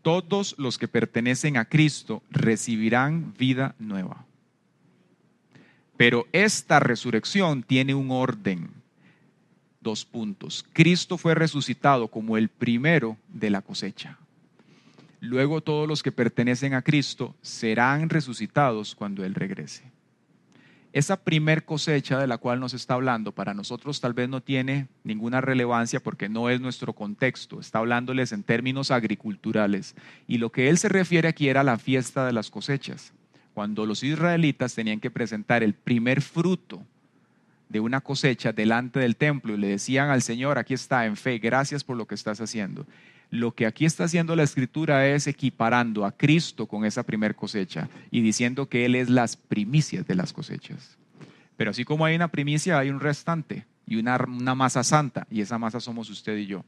Todos los que pertenecen a Cristo recibirán vida nueva. Pero esta resurrección tiene un orden. 2 puntos. Cristo fue resucitado como el primero de la cosecha. Luego todos los que pertenecen a Cristo serán resucitados cuando Él regrese. Esa primer cosecha de la cual nos está hablando para nosotros tal vez no tiene ninguna relevancia porque no es nuestro contexto. Está hablándoles en términos agriculturales. Y lo que Él se refiere aquí era la fiesta de las cosechas. Cuando los israelitas tenían que presentar el primer fruto de una cosecha delante del templo y le decían al Señor: aquí está, en fe, gracias por lo que estás haciendo. Lo que aquí está haciendo la Escritura es equiparando a Cristo con esa primer cosecha y diciendo que Él es las primicias de las cosechas. Pero así como hay una primicia, hay un restante y una masa santa, y esa masa somos usted y yo.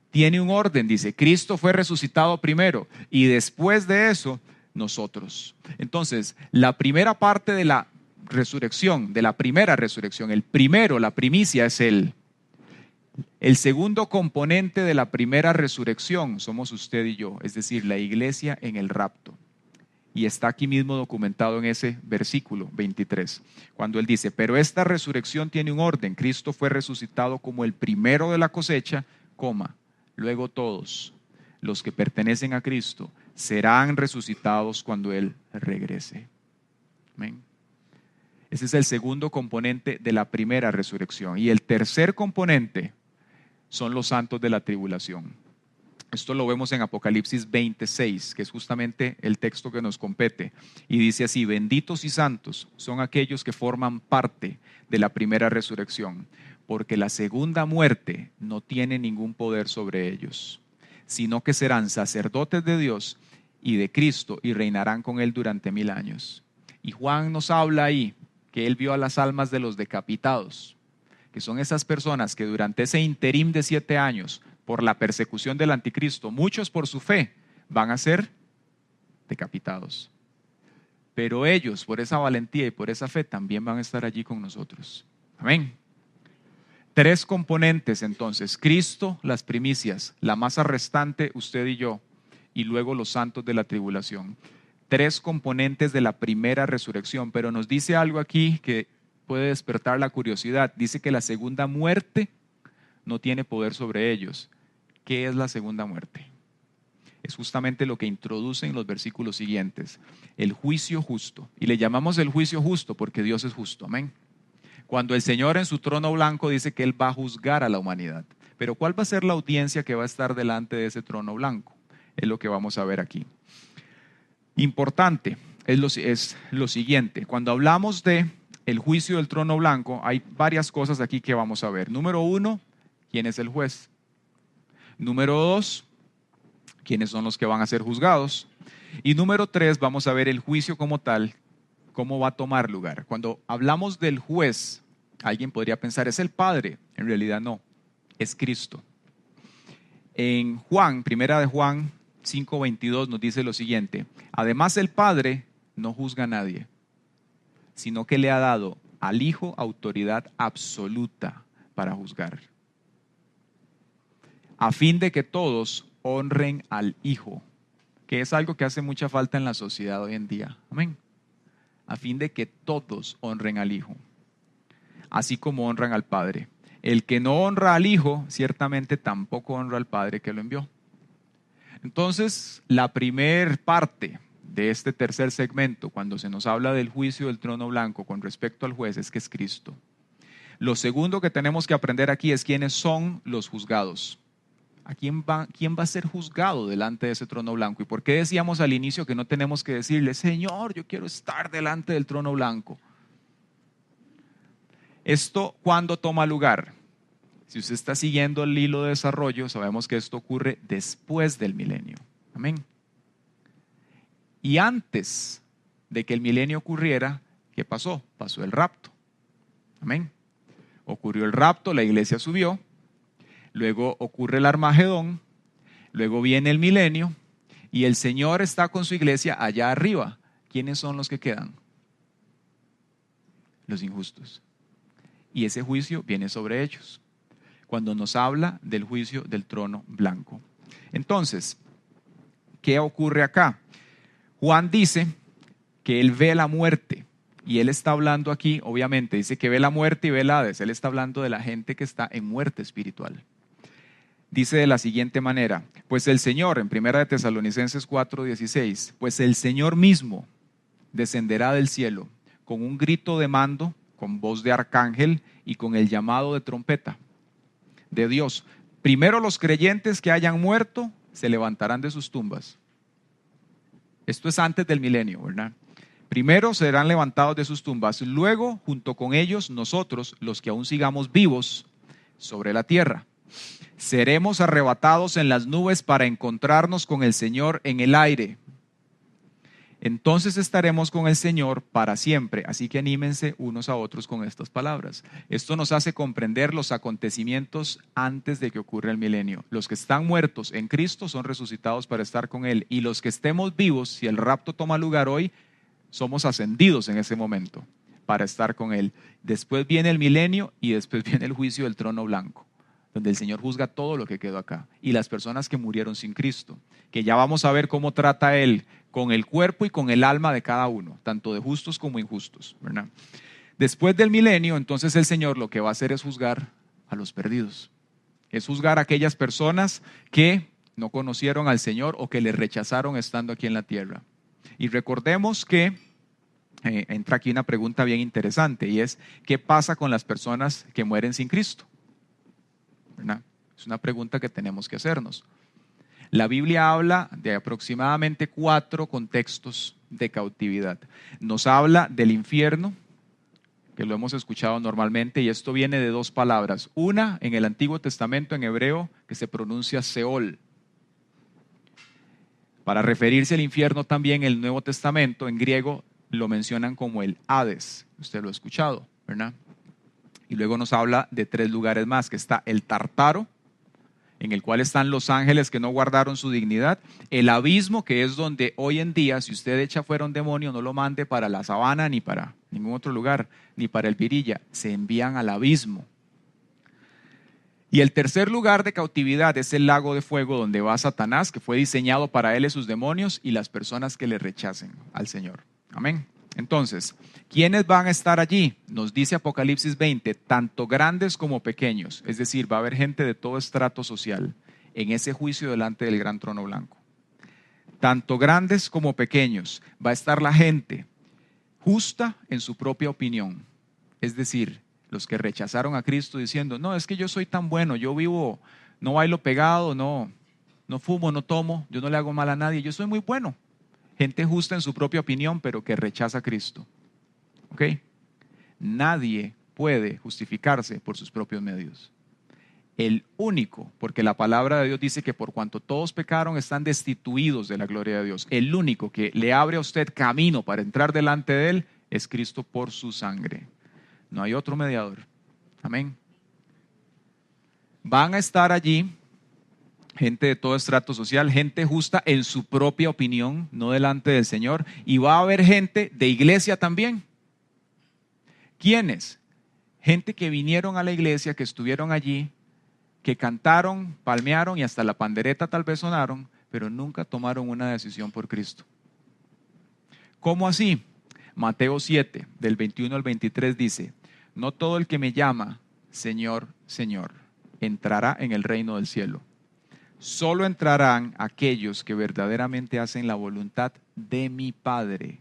Tiene un orden, dice: Cristo fue resucitado primero y después de eso nosotros. Entonces, la primera parte de la resurrección, de la primera resurrección, la primicia es Él. El segundo componente de la primera resurrección somos usted y yo, es decir, la iglesia en el rapto. Y está aquí mismo documentado en ese versículo 23, cuando Él dice: pero esta resurrección tiene un orden. Cristo fue resucitado como el primero de la cosecha, luego todos los que pertenecen a Cristo serán resucitados cuando Él regrese. Amén. Ese es el segundo componente de la primera resurrección. Y el tercer componente son los santos de la tribulación. Esto lo vemos en Apocalipsis 26, que es justamente el texto que nos compete. Y dice así: benditos y santos son aquellos que forman parte de la primera resurrección, porque la segunda muerte no tiene ningún poder sobre ellos, sino que serán sacerdotes de Dios y de Cristo y reinarán con Él durante 1000 años. Y Juan nos habla ahí que él vio a las almas de los decapitados, que son esas personas que durante ese interín de 7 años, por la persecución del anticristo, muchos por su fe van a ser decapitados. Pero ellos, por esa valentía y por esa fe, también van a estar allí con nosotros. Amén. 3 componentes entonces: Cristo, las primicias, la masa restante, usted y yo, y luego los santos de la tribulación. 3 componentes de la primera resurrección, pero nos dice algo aquí que puede despertar la curiosidad. Dice que la segunda muerte no tiene poder sobre ellos. ¿Qué es la segunda muerte? Es justamente lo que introduce en los versículos siguientes: el juicio justo. Y le llamamos el juicio justo porque Dios es justo. Amén. Cuando el Señor en su trono blanco dice que Él va a juzgar a la humanidad. Pero ¿cuál va a ser la audiencia que va a estar delante de ese trono blanco? Es lo que vamos a ver aquí. Importante es lo siguiente: cuando hablamos de el juicio del trono blanco, hay varias cosas aquí que vamos a ver. Número 1, ¿quién es el juez? Número 2, ¿quiénes son los que van a ser juzgados? Y número 3, vamos a ver el juicio como tal, cómo va a tomar lugar. Cuando hablamos del juez, alguien podría pensar: es el Padre. En realidad no, es Cristo. En primera de Juan 5:22 nos dice lo siguiente: además el Padre no juzga a nadie, sino que le ha dado al Hijo autoridad absoluta para juzgar, a fin de que todos honren al Hijo, que es algo que hace mucha falta en la sociedad hoy en día. Amén. A fin de que todos honren al Hijo. así como honran al Padre. El que no honra al Hijo, ciertamente tampoco honra al Padre que lo envió. Entonces, la primer parte de este tercer segmento, cuando se nos habla del juicio del trono blanco con respecto al juez, es que es Cristo. Lo segundo que tenemos que aprender aquí es quiénes son los juzgados. ¿Quién va a ser juzgado delante de ese trono blanco? ¿Y por qué decíamos al inicio que no tenemos que decirle, Señor, yo quiero estar delante del trono blanco? ¿Esto cuándo toma lugar? Si usted está siguiendo el hilo de desarrollo, sabemos que esto ocurre después del milenio. Amén. Y antes de que el milenio ocurriera, ¿qué pasó? Pasó el rapto. Amén. Ocurrió el rapto, la iglesia subió, luego ocurre el Armagedón, luego viene el milenio y el Señor está con su iglesia allá arriba. ¿Quiénes son los que quedan? Los injustos. Y ese juicio viene sobre ellos, cuando nos habla del juicio del trono blanco. Entonces, ¿qué ocurre acá? Juan dice que él ve la muerte. Y él está hablando aquí, obviamente, dice que ve la muerte y ve el Hades. Él está hablando de la gente que está en muerte espiritual. Dice de la siguiente manera, pues el Señor, en 1 de Tesalonicenses 4:16, pues el Señor mismo descenderá del cielo con un grito de mando, con voz de arcángel y con el llamado de trompeta de Dios. Primero los creyentes que hayan muerto se levantarán de sus tumbas. Esto es antes del milenio, ¿verdad? Primero serán levantados de sus tumbas, luego junto con ellos nosotros, los que aún sigamos vivos sobre la tierra. Seremos arrebatados en las nubes para encontrarnos con el Señor en el aire. Entonces estaremos con el Señor para siempre, así que anímense unos a otros con estas palabras. Esto nos hace comprender los acontecimientos antes de que ocurra el milenio. Los que están muertos en Cristo son resucitados para estar con Él, y los que estemos vivos, si el rapto toma lugar hoy, somos ascendidos en ese momento para estar con Él. Después viene el milenio y después viene el juicio del trono blanco, donde el Señor juzga todo lo que quedó acá y las personas que murieron sin Cristo, que ya vamos a ver cómo trata Él con el cuerpo y con el alma de cada uno, tanto de justos como injustos, ¿verdad? Después del milenio, entonces el Señor lo que va a hacer es juzgar a los perdidos, es juzgar a aquellas personas que no conocieron al Señor o que le rechazaron estando aquí en la tierra. Y recordemos que entra aquí una pregunta bien interesante, y es, ¿qué pasa con las personas que mueren sin Cristo? ¿Verdad? Es una pregunta que tenemos que hacernos. La Biblia habla de aproximadamente 4 contextos de cautividad. Nos habla del infierno, que lo hemos escuchado normalmente, y esto viene de 2 palabras. Una, en el Antiguo Testamento en hebreo, que se pronuncia Seol. Para referirse al infierno también, el Nuevo Testamento en griego lo mencionan como el Hades. Usted lo ha escuchado, ¿verdad? Y luego nos habla de 3 lugares más, que está el Tártaro, en el cual están los ángeles que no guardaron su dignidad, el abismo, que es donde hoy en día, si usted echa fuera un demonio, no lo mande para la sabana ni para ningún otro lugar, ni para el Pirilla, se envían al abismo. Y el tercer lugar de cautividad es el lago de fuego, donde va Satanás, que fue diseñado para él y sus demonios y las personas que le rechacen al Señor. Amén. Entonces, ¿quiénes van a estar allí? Nos dice Apocalipsis 20, tanto grandes como pequeños. Es decir, va a haber gente de todo estrato social en ese juicio delante del gran trono blanco. Tanto grandes como pequeños. Va a estar la gente justa en su propia opinión. Es decir, los que rechazaron a Cristo diciendo, no, es que yo soy tan bueno, yo vivo, no bailo pegado, no fumo, no tomo, yo no le hago mal a nadie, yo soy muy bueno. Gente justa en su propia opinión, pero que rechaza a Cristo. ¿Ok? Nadie puede justificarse por sus propios medios. El único, porque la palabra de Dios dice que por cuanto todos pecaron están destituidos de la gloria de Dios. El único que le abre a usted camino para entrar delante de Él es Cristo por su sangre. No hay otro mediador. Amén. Van a estar allí gente de todo estrato social, gente justa en su propia opinión, no delante del Señor. Y va a haber gente de iglesia también. ¿Quiénes? Gente que vinieron a la iglesia, que estuvieron allí, que cantaron, palmearon y hasta la pandereta tal vez sonaron, pero nunca tomaron una decisión por Cristo. ¿Cómo así? Mateo 7, del 21 al 23 dice, no todo el que me llama Señor, Señor, entrará en el reino del cielo. Solo entrarán aquellos que verdaderamente hacen la voluntad de mi Padre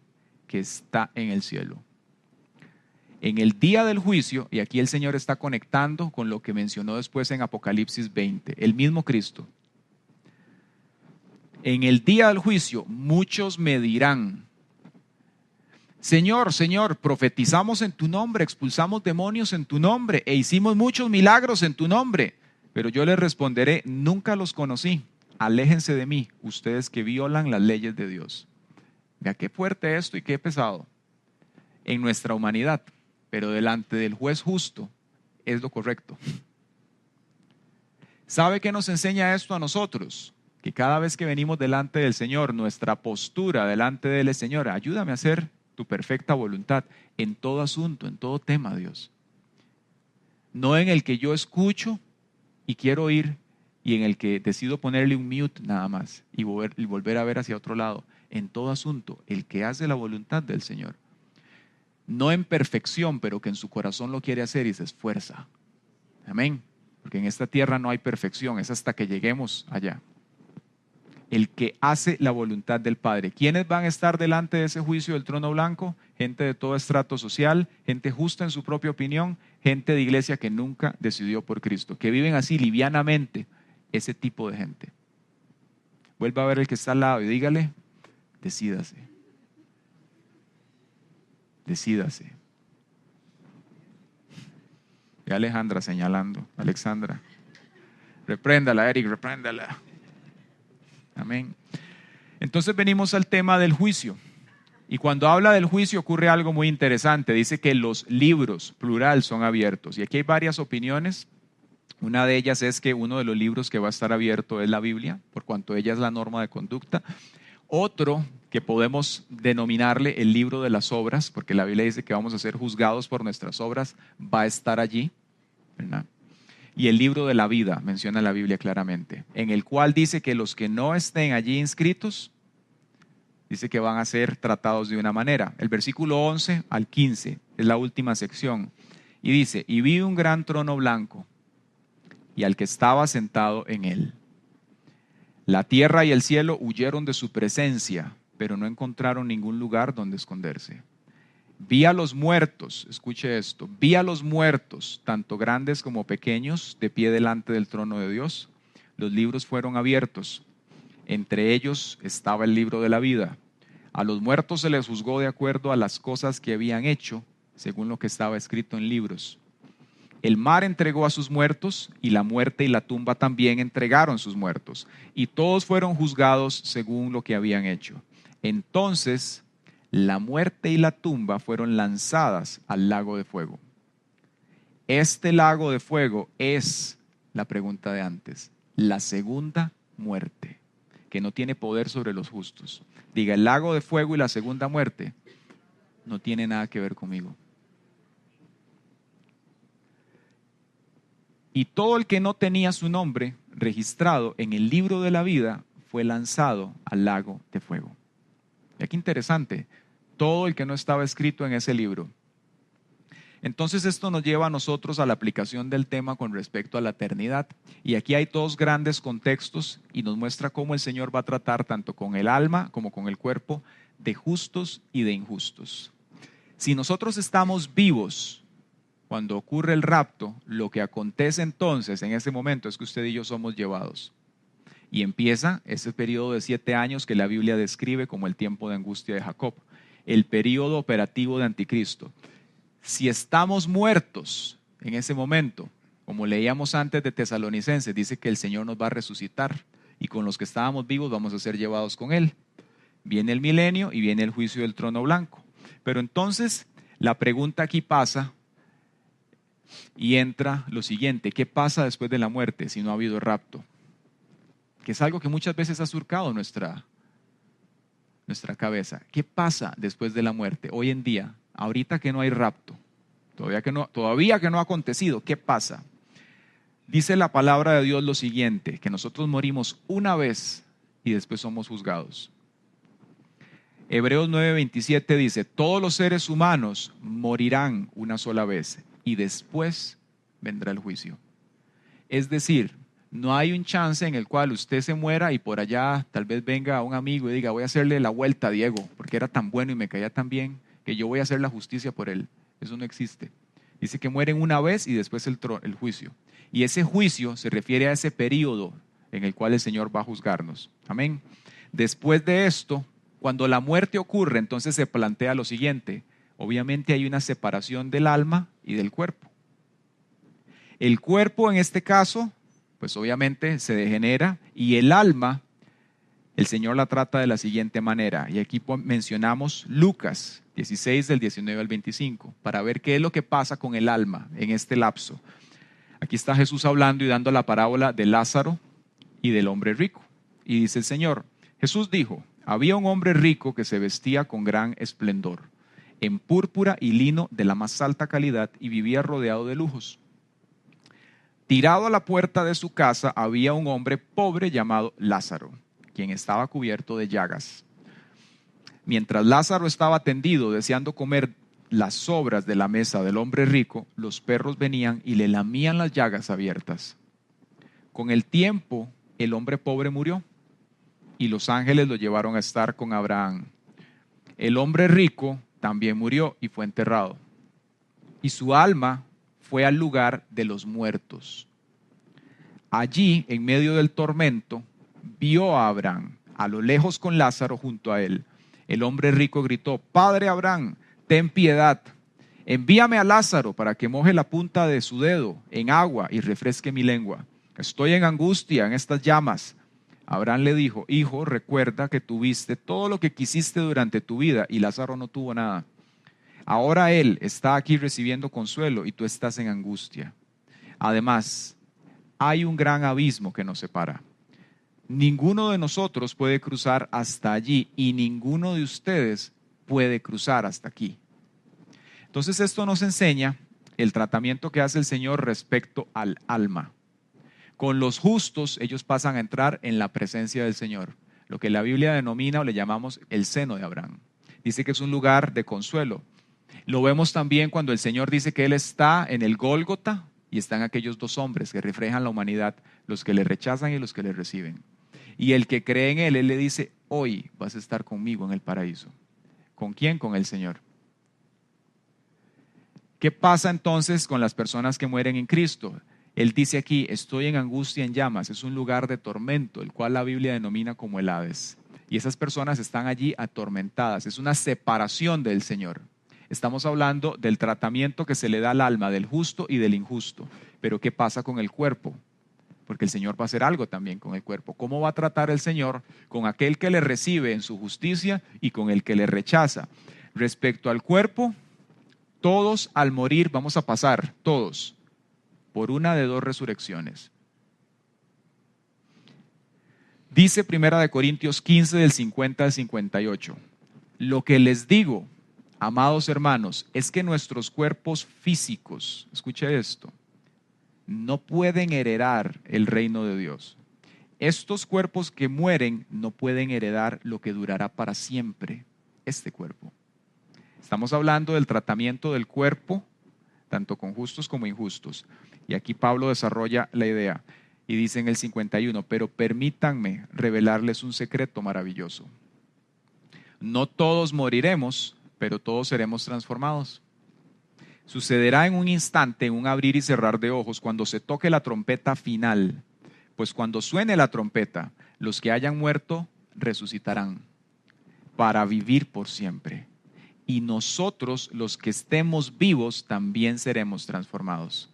que está en el cielo. En el día del juicio, y aquí el Señor está conectando con lo que mencionó después en Apocalipsis 20, el mismo Cristo. En el día del juicio, muchos me dirán: Señor, Señor, profetizamos en tu nombre, expulsamos demonios en tu nombre e hicimos muchos milagros en tu nombre. Pero yo les responderé: nunca los conocí. Aléjense de mí, ustedes que violan las leyes de Dios. Vea qué fuerte esto y qué pesado en nuestra humanidad. Pero delante del juez justo es lo correcto. ¿Sabe qué nos enseña esto a nosotros? Que cada vez que venimos delante del Señor, nuestra postura delante de él: Señor, ayúdame a hacer tu perfecta voluntad en todo asunto, en todo tema, Dios. No en el que yo escucho y quiero oír y en el que decido ponerle un mute nada más y volver a ver hacia otro lado. En todo asunto, el que hace la voluntad del Señor. No en perfección, pero que en su corazón lo quiere hacer y se esfuerza. Amén. Porque en esta tierra no hay perfección, es hasta que lleguemos allá. El que hace la voluntad del Padre. ¿Quiénes van a estar delante de ese juicio del trono blanco? Gente de todo estrato social, gente justa en su propia opinión, gente de iglesia que nunca decidió por Cristo, que viven así livianamente, ese tipo de gente. Vuelva a ver el que está al lado y dígale: decídase. Decídase. Y Alejandra señalando. Alexandra. Repréndala, Eric, repréndala. Amén. Entonces venimos al tema del juicio. Y cuando habla del juicio ocurre algo muy interesante. Dice que los libros, plural, son abiertos. Y aquí hay varias opiniones. Una de ellas es que uno de los libros que va a estar abierto es la Biblia, por cuanto ella es la norma de conducta. Otro que podemos denominarle el libro de las obras, porque la Biblia dice que vamos a ser juzgados por nuestras obras, va a estar allí, ¿verdad? Y el libro de la vida, menciona la Biblia claramente, en el cual dice que los que no estén allí inscritos, dice que van a ser tratados de una manera. El versículo 11 al 15 es la última sección. Y dice: y vi un gran trono blanco y al que estaba sentado en él. La tierra y el cielo huyeron de su presencia, pero no encontraron ningún lugar donde esconderse. Vi a los muertos, escuche esto, vi a los muertos, tanto grandes como pequeños, de pie delante del trono de Dios. Los libros fueron abiertos. Entre ellos estaba el libro de la vida. A los muertos se les juzgó de acuerdo a las cosas que habían hecho, según lo que estaba escrito en libros. El mar entregó a sus muertos, y la muerte y la tumba también entregaron sus muertos, y todos fueron juzgados según lo que habían hecho. Entonces la muerte y la tumba fueron lanzadas al lago de fuego. Este lago de fuego es, la pregunta de antes, la segunda muerte, que no tiene poder sobre los justos. Diga: el lago de fuego y la segunda muerte no tiene nada que ver conmigo. Y todo el que no tenía su nombre registrado en el libro de la vida fue lanzado al lago de fuego. Y aquí interesante, todo el que no estaba escrito en ese libro. Entonces esto nos lleva a nosotros a la aplicación del tema con respecto a la eternidad. Y aquí hay dos grandes contextos y nos muestra cómo el Señor va a tratar tanto con el alma como con el cuerpo de justos y de injustos. Si nosotros estamos vivos cuando ocurre el rapto, lo que acontece entonces en ese momento es que usted y yo somos llevados. Y empieza ese periodo de 7 años que la Biblia describe como el tiempo de angustia de Jacob, el periodo operativo de Anticristo. Si estamos muertos en ese momento, como leíamos antes de Tesalonicenses, dice que el Señor nos va a resucitar y con los que estábamos vivos vamos a ser llevados con Él. Viene el milenio y viene el juicio del trono blanco. Pero entonces la pregunta aquí pasa y entra lo siguiente: ¿qué pasa después de la muerte si no ha habido rapto? Que es algo que muchas veces ha surcado nuestra cabeza. ¿Qué pasa después de la muerte? Hoy en día, ahorita que no hay rapto, todavía que no ha acontecido, ¿qué pasa? Dice la palabra de Dios lo siguiente: que nosotros morimos una vez y después somos juzgados. Hebreos 9:27 dice: todos los seres humanos morirán una sola vez, y después vendrá el juicio. Es decir, no hay un chance en el cual usted se muera y por allá tal vez venga un amigo y diga, voy a hacerle la vuelta a Diego, porque era tan bueno y me caía tan bien, que yo voy a hacer la justicia por él. Eso no existe. Dice que mueren una vez y después el juicio. Y ese juicio se refiere a ese periodo en el cual el Señor va a juzgarnos. Amén. Después de esto, cuando la muerte ocurre, entonces se plantea lo siguiente. Obviamente hay una separación del alma y del cuerpo. El cuerpo en este caso, pues obviamente se degenera, y el alma, el Señor la trata de la siguiente manera. Y aquí mencionamos Lucas 16 del 19 al 25 para ver qué es lo que pasa con el alma en este lapso. Aquí está Jesús hablando y dando la parábola de Lázaro y del hombre rico. Y dice el Señor, Jesús dijo, había un hombre rico que se vestía con gran esplendor, en púrpura y lino de la más alta calidad, y vivía rodeado de lujos. Tirado a la puerta de su casa había un hombre pobre llamado Lázaro, quien estaba cubierto de llagas. Mientras Lázaro estaba tendido deseando comer las sobras de la mesa del hombre rico, los perros venían y le lamían las llagas abiertas. Con el tiempo, el hombre pobre murió y los ángeles lo llevaron a estar con Abraham. El hombre rico también murió y fue enterrado. Y su alma fue al lugar de los muertos. Allí, en medio del tormento, vio a Abraham, a lo lejos con Lázaro junto a él. El hombre rico gritó, Padre Abraham, ten piedad. Envíame a Lázaro para que moje la punta de su dedo en agua y refresque mi lengua. Estoy en angustia en estas llamas. Abraham le dijo, hijo, recuerda que tuviste todo lo que quisiste durante tu vida y Lázaro no tuvo nada. Ahora él está aquí recibiendo consuelo y tú estás en angustia. Además, hay un gran abismo que nos separa. Ninguno de nosotros puede cruzar hasta allí y ninguno de ustedes puede cruzar hasta aquí. Entonces esto nos enseña el tratamiento que hace el Señor respecto al alma. Con los justos ellos pasan a entrar en la presencia del Señor, lo que la Biblia denomina o le llamamos el seno de Abraham. Dice que es un lugar de consuelo. Lo vemos también cuando el Señor dice que Él está en el Gólgota y están aquellos dos hombres que reflejan la humanidad, los que le rechazan y los que le reciben. Y el que cree en Él, Él le dice, hoy vas a estar conmigo en el paraíso. ¿Con quién? Con el Señor. ¿Qué pasa entonces con las personas que mueren en Cristo? Él dice aquí, estoy en angustia en llamas, es un lugar de tormento, el cual la Biblia denomina como el Hades. Y esas personas están allí atormentadas, es una separación del Señor. Estamos hablando del tratamiento que se le da al alma del justo y del injusto. Pero ¿qué pasa con el cuerpo? Porque el Señor va a hacer algo también con el cuerpo. ¿Cómo va a tratar el Señor con aquel que le recibe en su justicia y con el que le rechaza? Respecto al cuerpo, todos al morir vamos a pasar, todos, por una de dos resurrecciones. Dice 1 Corintios 15 del 50 al 58. Lo que les digo, amados hermanos, es que nuestros cuerpos físicos, escuche esto, no pueden heredar el reino de Dios. Estos cuerpos que mueren no pueden heredar lo que durará para siempre, este cuerpo. Estamos hablando del tratamiento del cuerpo, tanto con justos como injustos. Y aquí Pablo desarrolla la idea y dice en el 51, pero permítanme revelarles un secreto maravilloso. No todos moriremos, pero todos seremos transformados. Sucederá en un instante, en un abrir y cerrar de ojos, cuando se toque la trompeta final. Pues cuando suene la trompeta, los que hayan muerto resucitarán para vivir por siempre. Y nosotros, los que estemos vivos, también seremos transformados.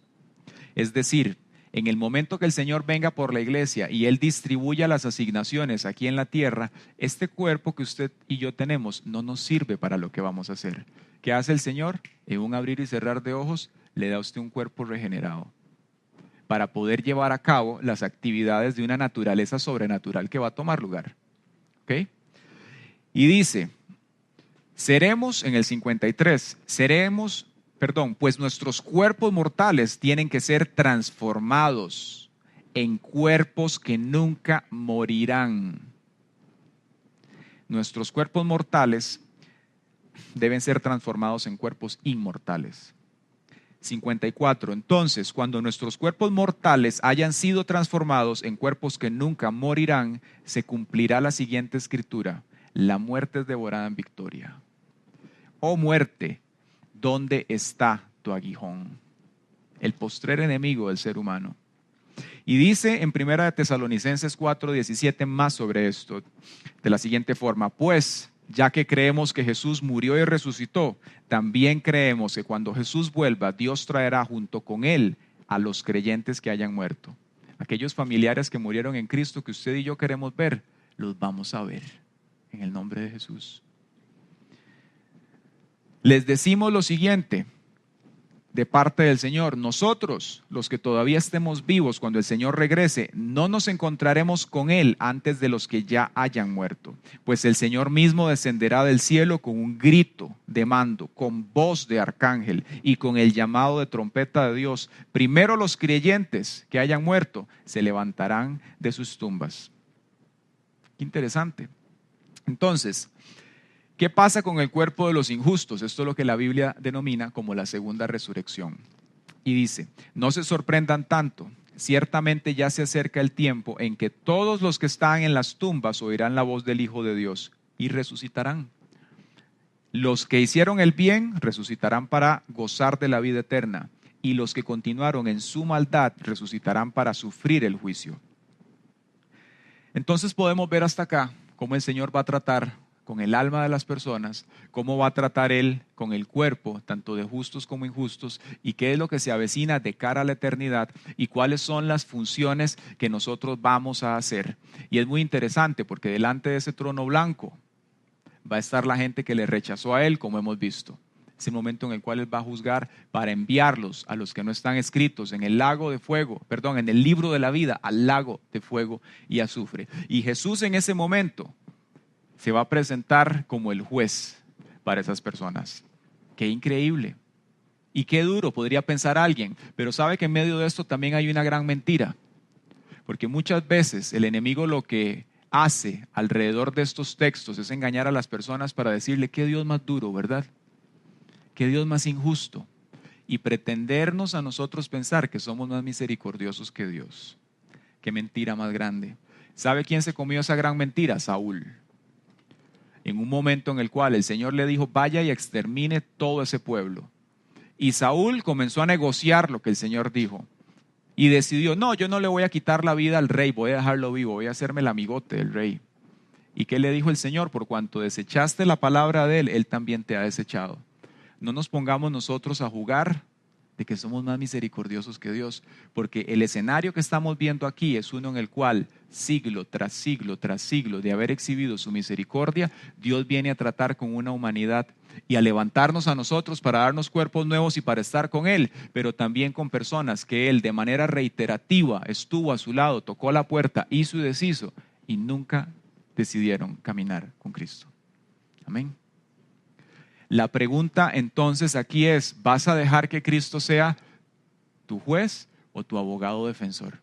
Es decir, en el momento que el Señor venga por la iglesia y Él distribuya las asignaciones aquí en la tierra, este cuerpo que usted y yo tenemos no nos sirve para lo que vamos a hacer. ¿Qué hace el Señor? En un abrir y cerrar de ojos, le da a usted un cuerpo regenerado para poder llevar a cabo las actividades de una naturaleza sobrenatural que va a tomar lugar. ¿Ok? Y dice, seremos, en el 53, pues nuestros cuerpos mortales tienen que ser transformados en cuerpos que nunca morirán. Nuestros cuerpos mortales deben ser transformados en cuerpos inmortales. 54. Entonces, cuando nuestros cuerpos mortales hayan sido transformados en cuerpos que nunca morirán, se cumplirá la siguiente escritura: la muerte es devorada en victoria. Oh muerte, ¿dónde está tu aguijón? El postrer enemigo del ser humano. Y dice en 1 de Tesalonicenses 4:17 más sobre esto, de la siguiente forma: pues, ya que creemos que Jesús murió y resucitó, también creemos que cuando Jesús vuelva, Dios traerá junto con Él a los creyentes que hayan muerto. Aquellos familiares que murieron en Cristo que usted y yo queremos ver, los vamos a ver en el nombre de Jesús. Les decimos lo siguiente de parte del Señor: nosotros, los que todavía estemos vivos cuando el Señor regrese, no nos encontraremos con Él antes de los que ya hayan muerto, pues el Señor mismo descenderá del cielo con un grito de mando, con voz de arcángel y con el llamado de trompeta de Dios. Primero los creyentes que hayan muerto se levantarán de sus tumbas. Qué interesante. Entonces, ¿qué pasa con el cuerpo de los injustos? Esto es lo que la Biblia denomina como la segunda resurrección. Y dice: no se sorprendan tanto, ciertamente ya se acerca el tiempo en que todos los que están en las tumbas oirán la voz del Hijo de Dios y resucitarán. Los que hicieron el bien resucitarán para gozar de la vida eterna, y los que continuaron en su maldad resucitarán para sufrir el juicio. Entonces podemos ver hasta acá cómo el Señor va a tratar con el alma de las personas, cómo va a tratar Él con el cuerpo, tanto de justos como injustos, y qué es lo que se avecina de cara a la eternidad, y cuáles son las funciones que nosotros vamos a hacer. Y es muy interesante porque delante de ese trono blanco va a estar la gente que le rechazó a Él, como hemos visto. Es el momento en el cual Él va a juzgar para enviarlos a los que no están escritos en el en el libro de la vida, al lago de fuego y azufre. Y Jesús en ese momento se va a presentar como el juez para esas personas. Qué increíble y qué duro podría pensar alguien, pero sabe que en medio de esto también hay una gran mentira, porque muchas veces el enemigo lo que hace alrededor de estos textos es engañar a las personas para decirle: qué Dios más duro, ¿verdad? Qué Dios más injusto, y pretendernos a nosotros pensar que somos más misericordiosos que Dios. Qué mentira más grande. ¿Sabe quién se comió esa gran mentira? Saúl. En un momento en el cual el Señor le dijo: vaya y extermine todo ese pueblo. Y Saúl comenzó a negociar lo que el Señor dijo. Y decidió: no, yo no le voy a quitar la vida al rey, voy a dejarlo vivo, voy a hacerme el amigote del rey. ¿Y qué le dijo el Señor? Por cuanto desechaste la palabra de él, él también te ha desechado. No nos pongamos nosotros a jugar de que somos más misericordiosos que Dios, porque el escenario que estamos viendo aquí es uno en el cual siglo tras siglo tras siglo de haber exhibido su misericordia, Dios viene a tratar con una humanidad y a levantarnos a nosotros para darnos cuerpos nuevos y para estar con Él, pero también con personas que Él de manera reiterativa estuvo a su lado, tocó la puerta, hizo y deshizo, y nunca decidieron caminar con Cristo. Amén. La pregunta entonces aquí es: ¿vas a dejar que Cristo sea tu juez o tu abogado defensor?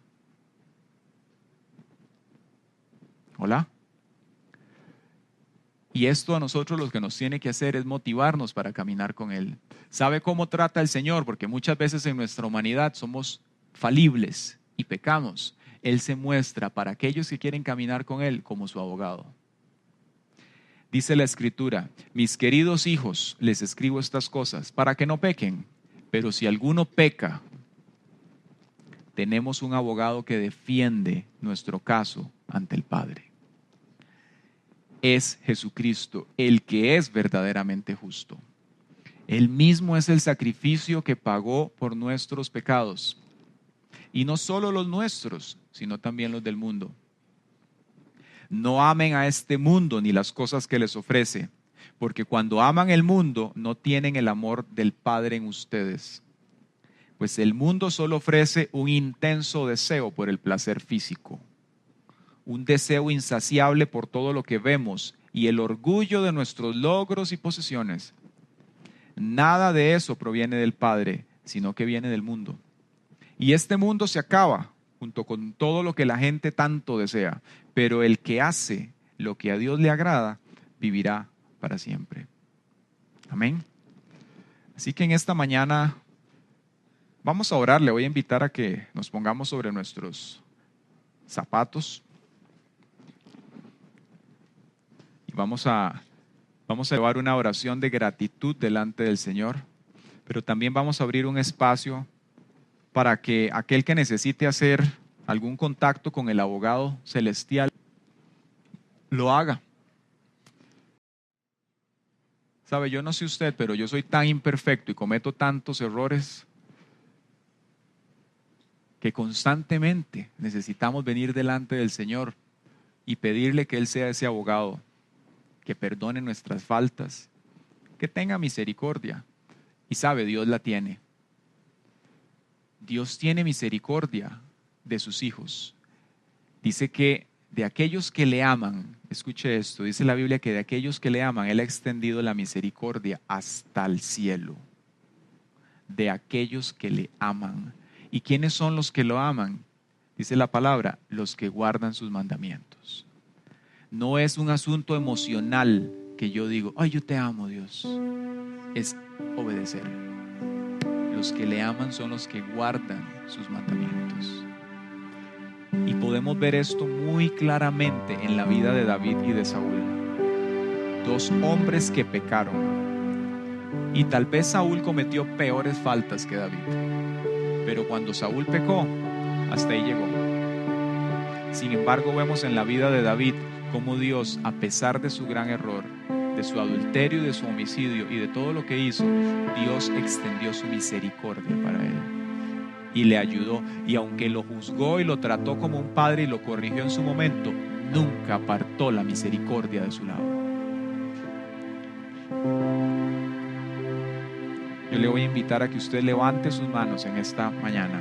¿Hola? Y esto a nosotros lo que nos tiene que hacer es motivarnos para caminar con Él. ¿Sabe cómo trata el Señor? Porque muchas veces en nuestra humanidad somos falibles y pecamos. Él se muestra para aquellos que quieren caminar con Él como su abogado. Dice la Escritura: mis queridos hijos, les escribo estas cosas para que no pequen. Pero si alguno peca, tenemos un abogado que defiende nuestro caso ante el Padre. Es Jesucristo, el que es verdaderamente justo. Él mismo es el sacrificio que pagó por nuestros pecados. Y no solo los nuestros, sino también los del mundo. No amen a este mundo ni las cosas que les ofrece, porque cuando aman el mundo no tienen el amor del Padre en ustedes. Pues el mundo solo ofrece un intenso deseo por el placer físico, un deseo insaciable por todo lo que vemos y el orgullo de nuestros logros y posesiones. Nada de eso proviene del Padre, sino que viene del mundo. Y este mundo se acaba junto con todo lo que la gente tanto desea, pero el que hace lo que a Dios le agrada vivirá para siempre. Amén. Así que en esta mañana Vamos a orar, le voy a invitar a que nos pongamos sobre nuestros zapatos y vamos a llevar una oración de gratitud delante del Señor, pero también vamos a abrir un espacio para que aquel que necesite hacer algún contacto con el abogado celestial lo haga. Sabe, yo no sé usted, pero yo soy tan imperfecto y cometo tantos errores que constantemente necesitamos venir delante del Señor y pedirle que Él sea ese abogado, que perdone nuestras faltas, que tenga misericordia. Y sabe, Dios la tiene. Dios tiene misericordia de sus hijos. Dice que de aquellos que le aman, escuche esto, dice la Biblia que de aquellos que le aman, Él ha extendido la misericordia hasta el cielo. De aquellos que le aman. ¿Y quiénes son los que lo aman? Dice la palabra, los que guardan sus mandamientos. No es un asunto emocional que yo digo, ay, yo te amo, Dios. Es obedecer. Los que le aman son los que guardan sus mandamientos. Y podemos ver esto muy claramente en la vida de David y de Saúl. Dos hombres que pecaron. Y tal vez Saúl cometió peores faltas que David. Pero cuando Saúl pecó, hasta ahí llegó. Sin embargo, vemos en la vida de David cómo Dios, a pesar de su gran error, de su adulterio y de su homicidio y de todo lo que hizo, Dios extendió su misericordia para él y le ayudó. Y aunque lo juzgó y lo trató como un padre y lo corrigió en su momento, nunca apartó la misericordia de su lado. Yo le voy a invitar a que usted levante sus manos en esta mañana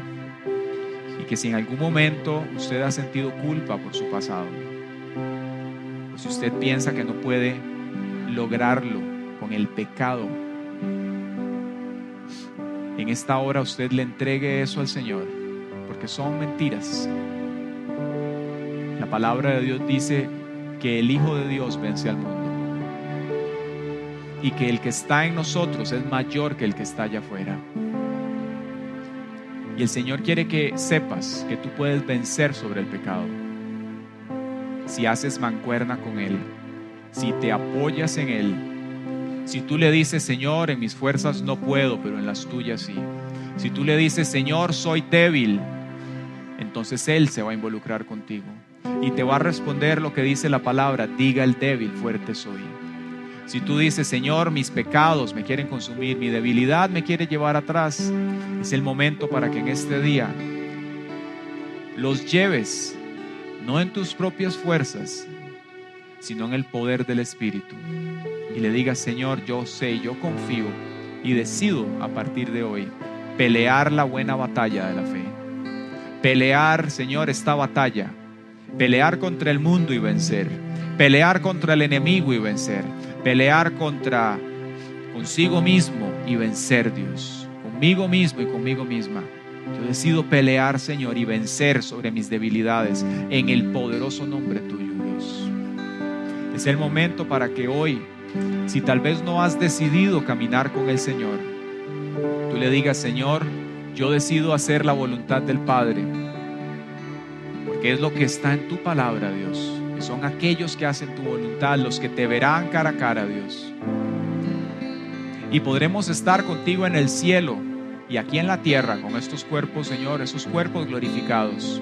y que si en algún momento usted ha sentido culpa por su pasado, o si usted piensa que no puede lograrlo con el pecado, en esta hora usted le entregue eso al Señor, porque son mentiras. La palabra de Dios dice que el Hijo de Dios vence al mundo y que el que está en nosotros es mayor que el que está allá afuera. Y el Señor quiere que sepas que tú puedes vencer sobre el pecado si haces mancuerna con Él, si te apoyas en Él, si tú le dices, Señor, en mis fuerzas no puedo, pero en las tuyas sí. Si tú le dices, Señor, soy débil, entonces Él se va a involucrar contigo y te va a responder lo que dice la palabra, diga el débil, fuerte soy. Si tú dices, Señor, mis pecados me quieren consumir, mi debilidad me quiere llevar atrás, es el momento para que en este día los lleves, no en tus propias fuerzas, sino en el poder del Espíritu. Y le digas, Señor, yo sé, yo confío y decido a partir de hoy pelear la buena batalla de la fe. Pelear, Señor, esta batalla. Pelear contra el mundo y vencer. Pelear contra el enemigo y vencer. Pelear consigo mismo y vencer, Dios. Conmigo mismo y conmigo misma. Yo decido pelear, Señor, y vencer sobre mis debilidades en el poderoso nombre tuyo, Dios. Es el momento para que hoy, si tal vez no has decidido caminar con el Señor, tú le digas, Señor, yo decido hacer la voluntad del Padre, porque es lo que está en tu palabra, Dios, que son aquellos que hacen tu voluntad, los que te verán cara a cara, Dios. Y podremos estar contigo en el cielo y aquí en la tierra con estos cuerpos, Señor, esos cuerpos glorificados,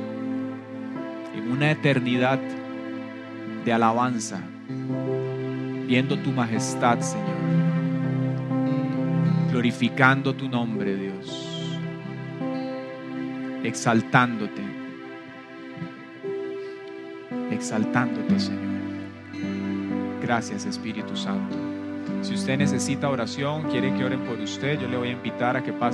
en una eternidad de alabanza, viendo tu majestad, Señor, glorificando tu nombre, Dios, exaltándote, Señor. Gracias, Espíritu Santo. Si usted necesita oración, quiere que oren por usted, yo le voy a invitar a que pase